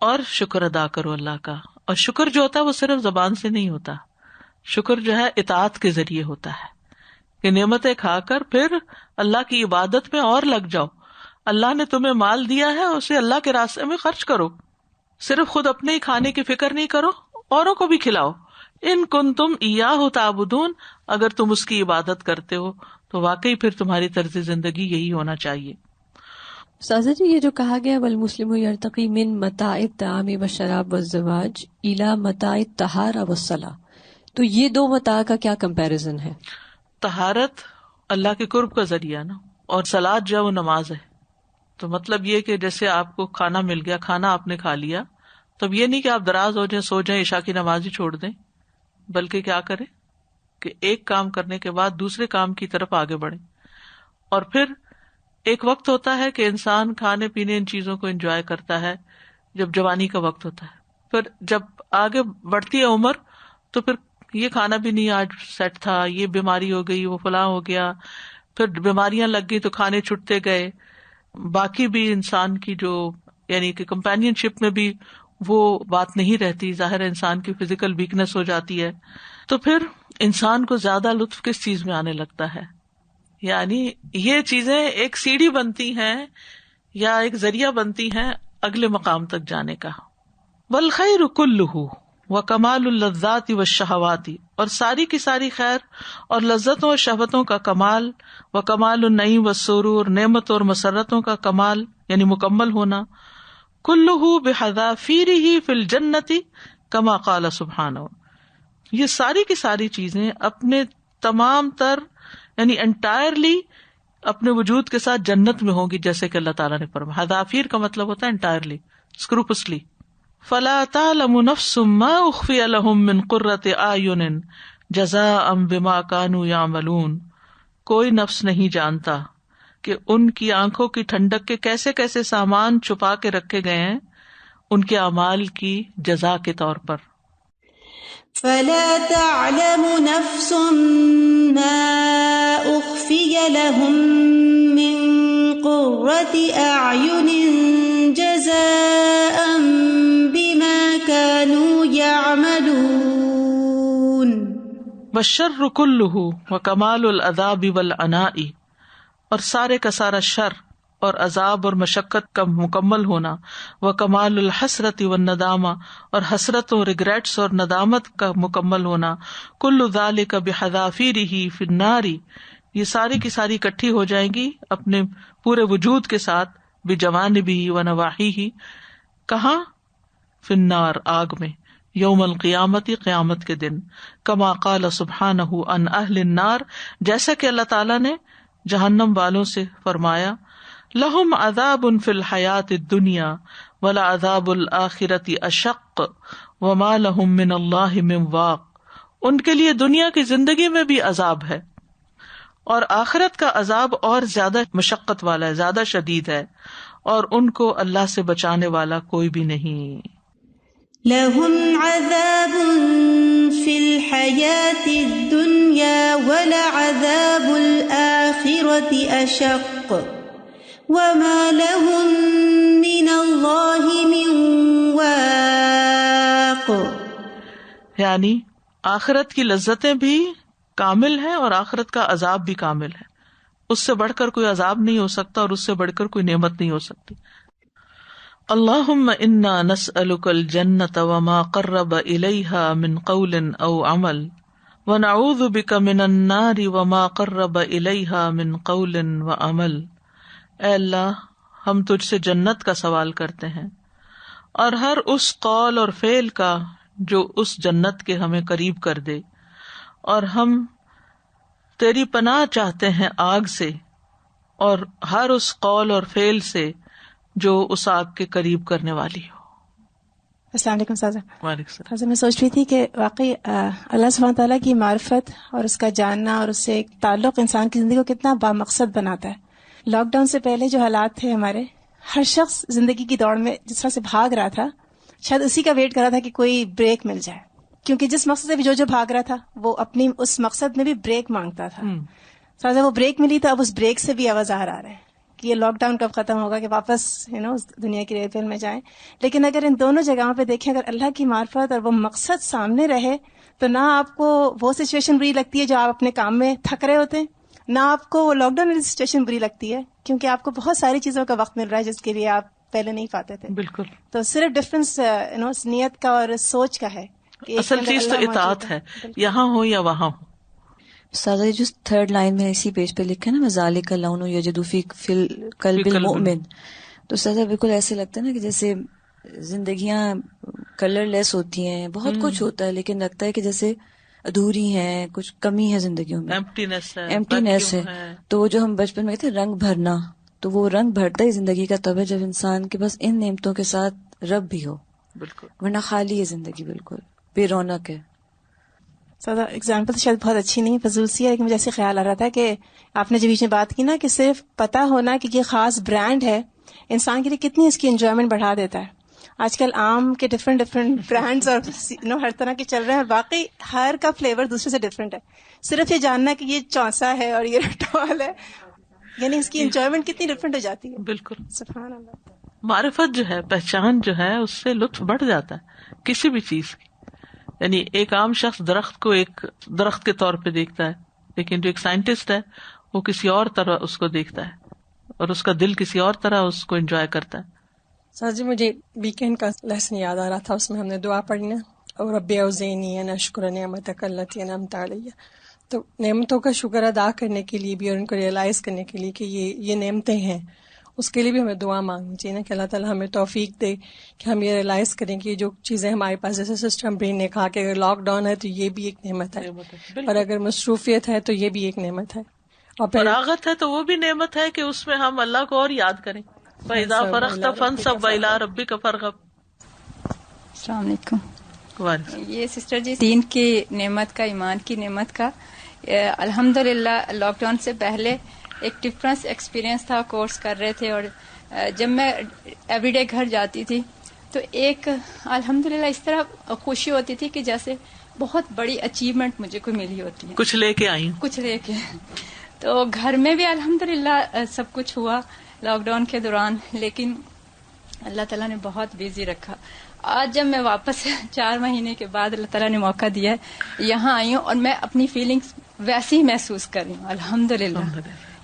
اور شکر ادا کرو اللہ کا۔ اور شکر جو ہوتا ہے وہ صرف زبان سے نہیں ہوتا، شکر جو ہے اطاعت کے ذریعے ہوتا ہے کہ نعمتیں کھا کر پھر اللہ کی عبادت میں اور لگ جاؤ۔ اللہ نے تمہیں مال دیا ہے، اسے اللہ کے راستے میں خرچ کرو، صرف خود اپنے ہی کھانے کی فکر نہیں کرو، اوروں کو بھی کھلاؤ۔ ان کنتم ایاہ تعبدون، اگر تم اس کی عبادت کرتے ہو تو واقعی پھر تمہاری طرز زندگی یہی ہونا چاہیے۔ استاذہ جی، یہ جو کہا گیا والمسلم یرتقی من متاع الطعام والشراب والزواج الی متاع الطہارۃ والصلاۃ، تو یہ دو متاع کا کیا کمپیریزن ہے؟ طہارت اللہ کے قرب کا ذریعہ نا، اور صلاۃ جو ہے وہ نماز ہے۔ تو مطلب یہ کہ جیسے آپ کو کھانا مل گیا، کھانا آپ نے کھا لیا، تب یہ نہیں کہ آپ دراز ہو جائیں، سو جائیں، عشاء کی نماز ہی چھوڑ دیں، بلکہ کیا کریں کہ ایک کام کرنے کے بعد دوسرے کام کی طرف آگے بڑھیں. اور پھر ایک وقت ہوتا ہے کہ انسان کھانے پینے ان چیزوں کو انجوائے کرتا ہے جب جوانی کا وقت ہوتا ہے. پھر جب آگے بڑھتی ہے عمر تو پھر یہ کھانا بھی نہیں آج سیٹ تھا, یہ بیماری ہو گئی, وہ فلاں ہو گیا, پھر بیماریاں لگ گئی تو کھانے چھٹتے گئے. باقی بھی انسان کی جو یعنی کہ کمپینین شپ میں بھی وہ بات نہیں رہتی, ظاہر ہے انسان کی فزیکل ویکنس ہو جاتی ہے. تو پھر انسان کو زیادہ لطف کس چیز میں آنے لگتا ہے؟ یعنی یہ چیزیں ایک سیڑھی بنتی ہیں یا ایک ذریعہ بنتی ہیں اگلے مقام تک جانے کا. والخیر کلہ وکمال اللذات والشہوات, اور ساری کی ساری خیر اور لذتوں اور شہوتوں کا کمال, وکمال النعیم والسرور, نعمتوں اور مسرتوں کا کمال یعنی مکمل ہونا, کلہ بحذافیرہ فی الجنۃ کما قال سبحانہ, یہ ساری کی ساری چیزیں اپنے تمام تر یعنی انٹائرلی اپنے وجود کے ساتھ جنت میں ہوگی, جیسے کہ اللہ تعالیٰ نے فرمایا. حذافیر کا مطلب ہوتا ہے انٹائرلی, اسکروپسلی. فلا تعلم نفس ما اخفی لهم من قرۃ اعین جزاء بما كانوا يعملون, کوئی نفس نہیں جانتا کہ ان کی آنکھوں کی ٹھنڈک کے کیسے کیسے سامان چھپا کے رکھے گئے ہیں ان کے اعمال کی جزا کے طور پر. فلا تعلم نفس ما أخفي لهم من قرة أعين جزاء بما كانوا يعملون. والشر كله وكمال العذاب والعناء, اور سارے کا سارا شر اور عذاب اور مشقت کا مکمل ہونا, وکمال الحسرت والندامہ, اور حسرت اور ریگریٹس اور ندامت کا مکمل ہونا, کل ذالک بحذافیرہ فی النار, یہ ساری کی ساری اکٹھی ہو جائیں گی اپنے پورے وجود کے ساتھ, بجوانبہ ونواحیہ, کہاں؟ فی النار, آگ میں, یوم القیامت, قیامت کے دن. کما قال سبحانہ عن اہل النار, جیسا کہ اللہ تعالیٰ نے جہنم والوں سے فرمایا, لہم عذاب فی الحیات الدنیا ولعذاب الآخرۃ اشق وما لہم من اللہ من واق, ان کے لیے دنیا کی زندگی میں بھی عذاب ہے اور آخرت کا عذاب اور زیادہ مشقت والا ہے, زیادہ شدید ہے, اور ان کو اللہ سے بچانے والا کوئی بھی نہیں. لهم عذاب في الحياة الدنيا ولعذاب الآخرة أشق وما لهم من الله من واق. یعنی آخرت کی لذتیں بھی کامل ہیں اور آخرت کا عذاب بھی کامل ہے, اس سے بڑھ کر کوئی عذاب نہیں ہو سکتا اور اس سے بڑھ کر کوئی نعمت نہیں ہو سکتی. اللہم انا نسألک الجنۃ وما قرب الیہا من قول او عمل ونعوذ بک من النار وما قرب الیہا من قول وعمل. اے اللہ, ہم تجھ سے جنت کا سوال کرتے ہیں اور ہر اس قول اور فعل کا جو اس جنت کے ہمیں قریب کر دے, اور ہم تیری پناہ چاہتے ہیں آگ سے اور ہر اس قول اور فعل سے جو اس آگ کے قریب کرنے والی ہو. السلام علیکم سازا. وعلیکم السلام. سازا میں سوچ رہی تھی کہ واقعی اللہ سبحانہ تعالیٰ کی معرفت اور اس کا جاننا اور اس سے ایک تعلق انسان کی زندگی کو کتنا بامقصد بناتا ہے. لاک ڈاؤن سے پہلے جو حالات تھے ہمارے, ہر شخص زندگی کی دوڑ میں جس طرح سے بھاگ رہا تھا, شاید اسی کا ویٹ کر رہا تھا کہ کوئی بریک مل جائے, کیونکہ جس مقصد سے بھی جو بھاگ رہا تھا وہ اپنی اس مقصد میں بھی بریک مانگتا تھا. سازا وہ بریک ملی تو اب اس بریک سے بھی آواز آ رہا ہے کہ یہ لاک ڈاؤن کب ختم ہوگا کہ واپس دنیا کی ریل میں جائیں. لیکن اگر ان دونوں جگہوں پہ دیکھیں, اگر اللہ کی معرفت اور وہ مقصد سامنے رہے تو نہ آپ کو وہ سچویشن بری لگتی ہے جو آپ اپنے کام میں تھک رہے ہوتے ہیں, نہ آپ کو وہ لاک ڈاؤن والی سچویشن بری لگتی ہے کیونکہ آپ کو بہت ساری چیزوں کا وقت مل رہا ہے جس کے لیے آپ پہلے نہیں پاتے تھے. بالکل. تو صرف ڈفرنس نیت کا اور سوچ کا ہے. اصل چیز تو اطاعت ہے, یہاں ہو یا وہاں ہو. سادہ جو تھرڈ لائن میں اسی پیج پہ لکھا ہے نا, ذالک اللون یجد فی قلب المؤمن, تو سادہ بالکل ایسے لگتا ہے نا کہ جیسے زندگیاں کلر لیس ہوتی ہیں, بہت کچھ ہوتا ہے لیکن لگتا ہے کہ جیسے ادھوری ہیں, کچھ کمی ہے زندگیوں میں, ایمپٹینس ہے. تو وہ جو ہم بچپن میں کہتے ہیں رنگ بھرنا, تو وہ رنگ بھرتا ہی زندگی کا تب ہے جب انسان کے پاس ان نعمتوں کے ساتھ رب بھی ہو. بالکل, ورنہ خالی ہے زندگی, بالکل بے رونق ہے. سادہ اگزامپل شاید بہت اچھی نہیں، فضول سی ہے، لیکن مجھے ایسے خیال آ رہا تھا کہ آپ نے جو بیچ میں بات کی نا کہ صرف پتا ہونا کہ یہ خاص برانڈ ہے انسان کے لیے کتنی اس کی انجوائمنٹ بڑھا دیتا ہے. آج کل آم کے ڈفرینٹ برانڈز اور ہر طرح کے چل رہے ہیں، اور واقعی ہر کا فلیور دوسرے سے ڈفرینٹ ہے. صرف یہ جاننا کہ یہ چونسا ہے اور یہ رٹوال ہے، یعنی اس کی انجوائمنٹ کتنی ڈفرینٹ ہو جاتی ہے. بالکل. سبحان اللہ. معرفت جو ہے، پہچان جو ہے، اس سے لطف بڑھ جاتا ہے کسی بھی چیز کی. یعنی ایک عام شخص درخت کو ایک درخت کے طور پہ دیکھتا ہے، لیکن جو ایک سائنٹسٹ ہے وہ کسی اور طرح اس کو دیکھتا ہے، اور اس کا دل کسی اور طرح اس کو انجوائے کرتا ہے. سر جی مجھے ویکینڈ کا لیسن یاد آ رہا تھا، اس میں ہم نے دعا پڑھی نا، اور رب اوزعنی ان اشکر نعمتک التی انعمت علی. تو نعمتوں کا شکر ادا کرنے کے لیے بھی اور ان کو ریئلائز کرنے کے لیے کہ یہ نعمتیں ہیں، اس کے لیے بھی ہمیں دعا مانگنی چاہیے نا کہ اللہ تعالیٰ ہمیں توفیق دے کہ ہم یہ ریئلائز کریں کہ جو چیزیں ہمارے پاس، جیسے سسٹم برین نے کہا کہ اگر لاک ڈاؤن ہے تو یہ بھی ایک نعمت ہے، اور اگر مصروفیت ہے تو یہ بھی ایک نعمت ہے، اور فراغت ہے تو وہ بھی نعمت ہے کہ اس میں ہم اللہ کو اور یاد کریں. فَإِذَا فَرَغْتَ فَانصَبْ وَإِلَىٰ رَبِّكَ فَارْغَب. السلام علیکم. یہ سسٹر جی دین کی نعمت کا، ایمان کی نعمت کا، الحمدللہ لاک ڈاؤن سے پہلے ایک ڈفرنس ایکسپیرینس تھا. کورس کر رہے تھے، اور جب میں ایوری ڈے گھر جاتی تھی تو ایک الحمدللہ اس طرح خوشی ہوتی تھی کہ جیسے بہت بڑی اچیومنٹ مجھے کوئی ملی ہوتی ہے، کچھ لے کے آئی، کچھ لے کے. تو گھر میں بھی الحمدللہ سب کچھ ہوا لاک ڈاؤن کے دوران، لیکن اللہ تعالیٰ نے بہت بیزی رکھا. آج جب میں واپس 4 مہینے کے بعد اللہ تعالیٰ نے موقع دیا ہے، یہاں آئی ہوں، اور میں اپنی فیلنگس ویسی ہی محسوس کر رہی ہوں الحمدللہ،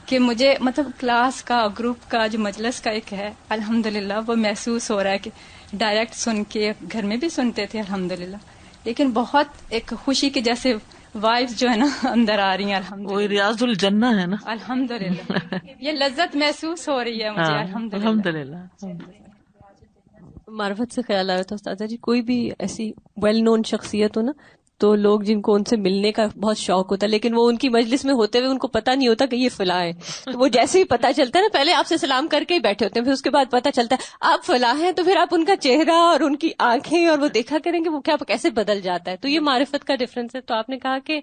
کہ مجھے مطلب کلاس کا، گروپ کا، جو مجلس کا ایک ہے الحمدللہ، وہ محسوس ہو رہا ہے کہ ڈائریکٹ سن کے، گھر میں بھی سنتے تھے الحمدللہ، لیکن بہت ایک خوشی کے جیسے وائبس جو ہے نا اندر آ رہی ہیں الحمدللہ. وہ ریاض الجنہ ہے نا الحمدللہ. یہ لذت محسوس ہو رہی ہے مجھے الحمدللہ. معرفت سے خیال آ رہا تھا استاذہ جی، کوئی بھی ایسی ویل نون شخصیت ہو نا، تو لوگ جن کو ان سے ملنے کا بہت شوق ہوتا ہے، لیکن وہ ان کی مجلس میں ہوتے ہوئے ان کو پتہ نہیں ہوتا کہ یہ فلاں ہے. تو وہ جیسے ہی پتہ چلتا ہے نا، پہلے آپ سے سلام کر کے ہی بیٹھے ہوتے ہیں، پھر اس کے بعد پتہ چلتا ہے آپ فلاں ہیں، تو پھر آپ ان کا چہرہ اور ان کی آنکھیں اور وہ دیکھا کریں کہ وہ کیا کیسے بدل جاتا ہے. تو یہ معرفت کا ڈفرنس ہے. تو آپ نے کہا کہ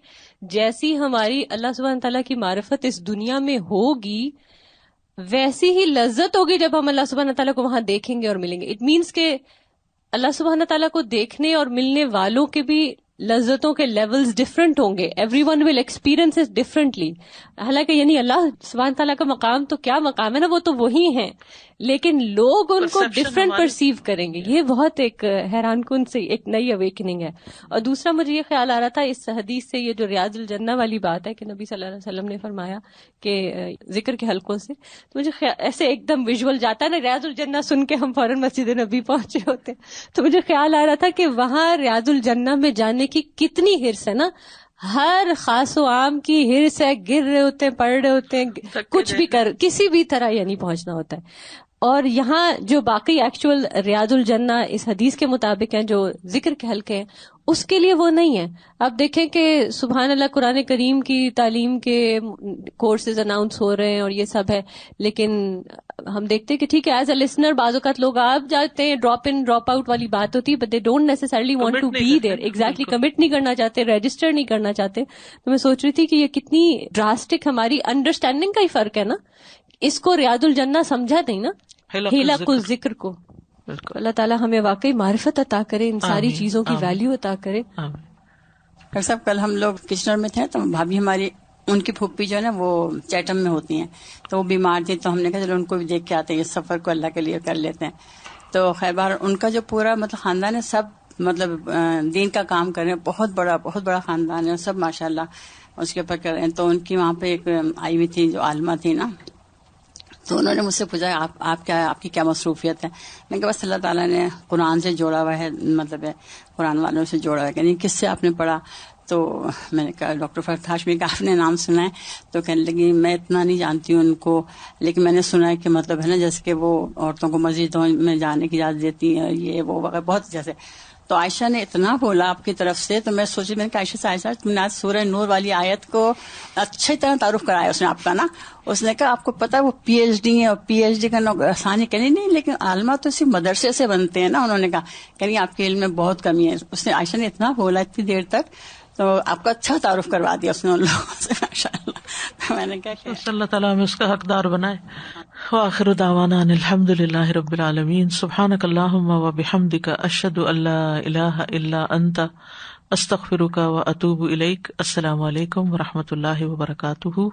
جیسی ہماری اللہ سبحانہ تعالیٰ کی معرفت اس دنیا میں ہوگی، ویسی ہی لذت ہوگی جب ہم اللہ سبحانہ تعالیٰ کو وہاں دیکھیں گے اور ملیں گے. اٹ مینس کہ اللہ سبحانہ تعالیٰ کو دیکھنے اور ملنے والوں کے بھی لذتوں کے لیولز ڈفرنٹ ہوں گے. Every one will experience it differently. حالانکہ یعنی اللہ سبحانہ تعالیٰ کا مقام تو کیا مقام ہے نا، وہ تو وہی ہیں، لیکن لوگ ان کو ڈفرنٹ پرسیو کریں گے. یہ بہت ایک حیران کن سے ایک نئی اویکننگ ہے. اور دوسرا مجھے یہ خیال آ رہا تھا اس حدیث سے، یہ جو ریاض الجنہ والی بات ہے کہ نبی صلی اللہ علیہ وسلم نے فرمایا کہ ذکر کے حلقوں سے، تو مجھے ایسے ایک دم ویژول جاتا ہے نا، ریاض الجنہ سن کے ہم فوراً مسجد نبی پہنچے ہوتے ہیں. تو مجھے خیال آ رہا تھا کہ وہاں ریاض الجنہ میں جانے کی کتنی ہرس ہے نا، ہر خاص و عام کی ہرس ہے، گر رہے ہوتے ہیں، پڑھ رہے ہوتے ہیں، کچھ بھی کسی بھی طرح یعنی پہنچنا ہوتا ہے. اور یہاں جو باقی ایکچوئل ریاض الجنہ اس حدیث کے مطابق ہیں، جو ذکر کے حلقے ہیں، اس کے لیے وہ نہیں ہے. آپ دیکھیں کہ سبحان اللہ قرآن کریم کی تعلیم کے کورسز اناؤنس ہو رہے ہیں اور یہ سب ہے، لیکن ہم دیکھتے ہیں کہ ٹھیک ہے ایز اے لسنر بعض اوقات لوگ آپ جاتے ہیں، ڈراپ ان ڈراپ آؤٹ والی بات ہوتی ہے، but they don't necessarily want to be there. Exactly commit نہیں کرنا چاہتے، رجسٹر نہیں کرنا چاہتے. تو میں سوچ رہی تھی کہ یہ کتنی ڈراسٹک ہماری انڈرسٹینڈنگ کا ہی فرق ہے نا. اس کو ریاض الجنہ سمجھا نہیں نا، حلق الذکر کو. اللہ تعالیٰ ہمیں واقعی معرفت عطا کرے، ان ساری چیزوں کی ویلیو عطا کرے. ڈاکٹر صاحب کل ہم لوگ کچنر میں تھے تو بھابھی ہماری، ان کی پھوپھی جو ہے نا وہ چیٹم میں ہوتی ہیں، تو وہ بیمار تھی، تو ہم نے کہا چلو ان کو بھی دیکھ کے آتے ہیں، اس سفر کو اللہ کے لیے کر لیتے ہیں. تو خیر بار ان کا جو پورا مطلب خاندان ہے، سب مطلب دین کا کام کر رہے ہیں، بہت بڑا خاندان ہے، سب ماشاءاللہ اس کے اوپر کر رہے ہیں. تو ان کی وہاں پہ ایک آئی ہوئی تھی جو عالمہ تھی نا، تو انہوں نے مجھ سے پوچھا آپ کی کیا مصروفیت ہے. میں کہ بس اللہ تعالیٰ نے قرآن سے جوڑا ہوا ہے، مطلب قرآن والوں سے جوڑا ہوا ہے. یعنی کس سے آپ نے پڑھا؟ تو میں نے کہا ڈاکٹر فرحت ہاشمی کا آپ نے نام سنا ہے؟ تو کہنے لگی میں اتنا نہیں جانتی ہوں ان کو، لیکن میں نے سنا ہے کہ مطلب ہے نا جیسے کہ وہ عورتوں کو مسجدوں میں جانے کی اجازت دیتی ہیں، یہ وہ وغیرہ بہت جیسے. تو عائشہ نے اتنا بولا آپ کی طرف سے، تو میں سوچی، میں نے کہا عائشہ تم نے آج سورہ نور والی آیت کو اچھی طرح تعارف کرایا اس نے آپ کا نا. اس نے کہا آپ کو پتا وہ پی ایچ ڈی ہے، اور پی ایچ ڈی کا آسانی کہنی نہیں، لیکن عالمہ تو صرف مدرسے سے بنتے ہیں نا. انہوں نے کہا کہ آپ کے علم میں بہت کمی ہے. اس نے عائشہ نے اتنا بولا اتنی دیر تک. تو آپ کو اچھا تعارف کروا دیا اس نے ان لوگوں سے ماشاءاللہ. تو میں نے کہا کہ اللہ تعالیٰ ہمیں اس کا حقدار بنائے. وآخر دعوانا ان الحمد للہ رب العالمین. سبحانک اللہم وبحمدک اشہد ان لا الہ الا انت استغفرک واتوب الیک. السلام علیکم ورحمۃ اللہ وبرکاتہ.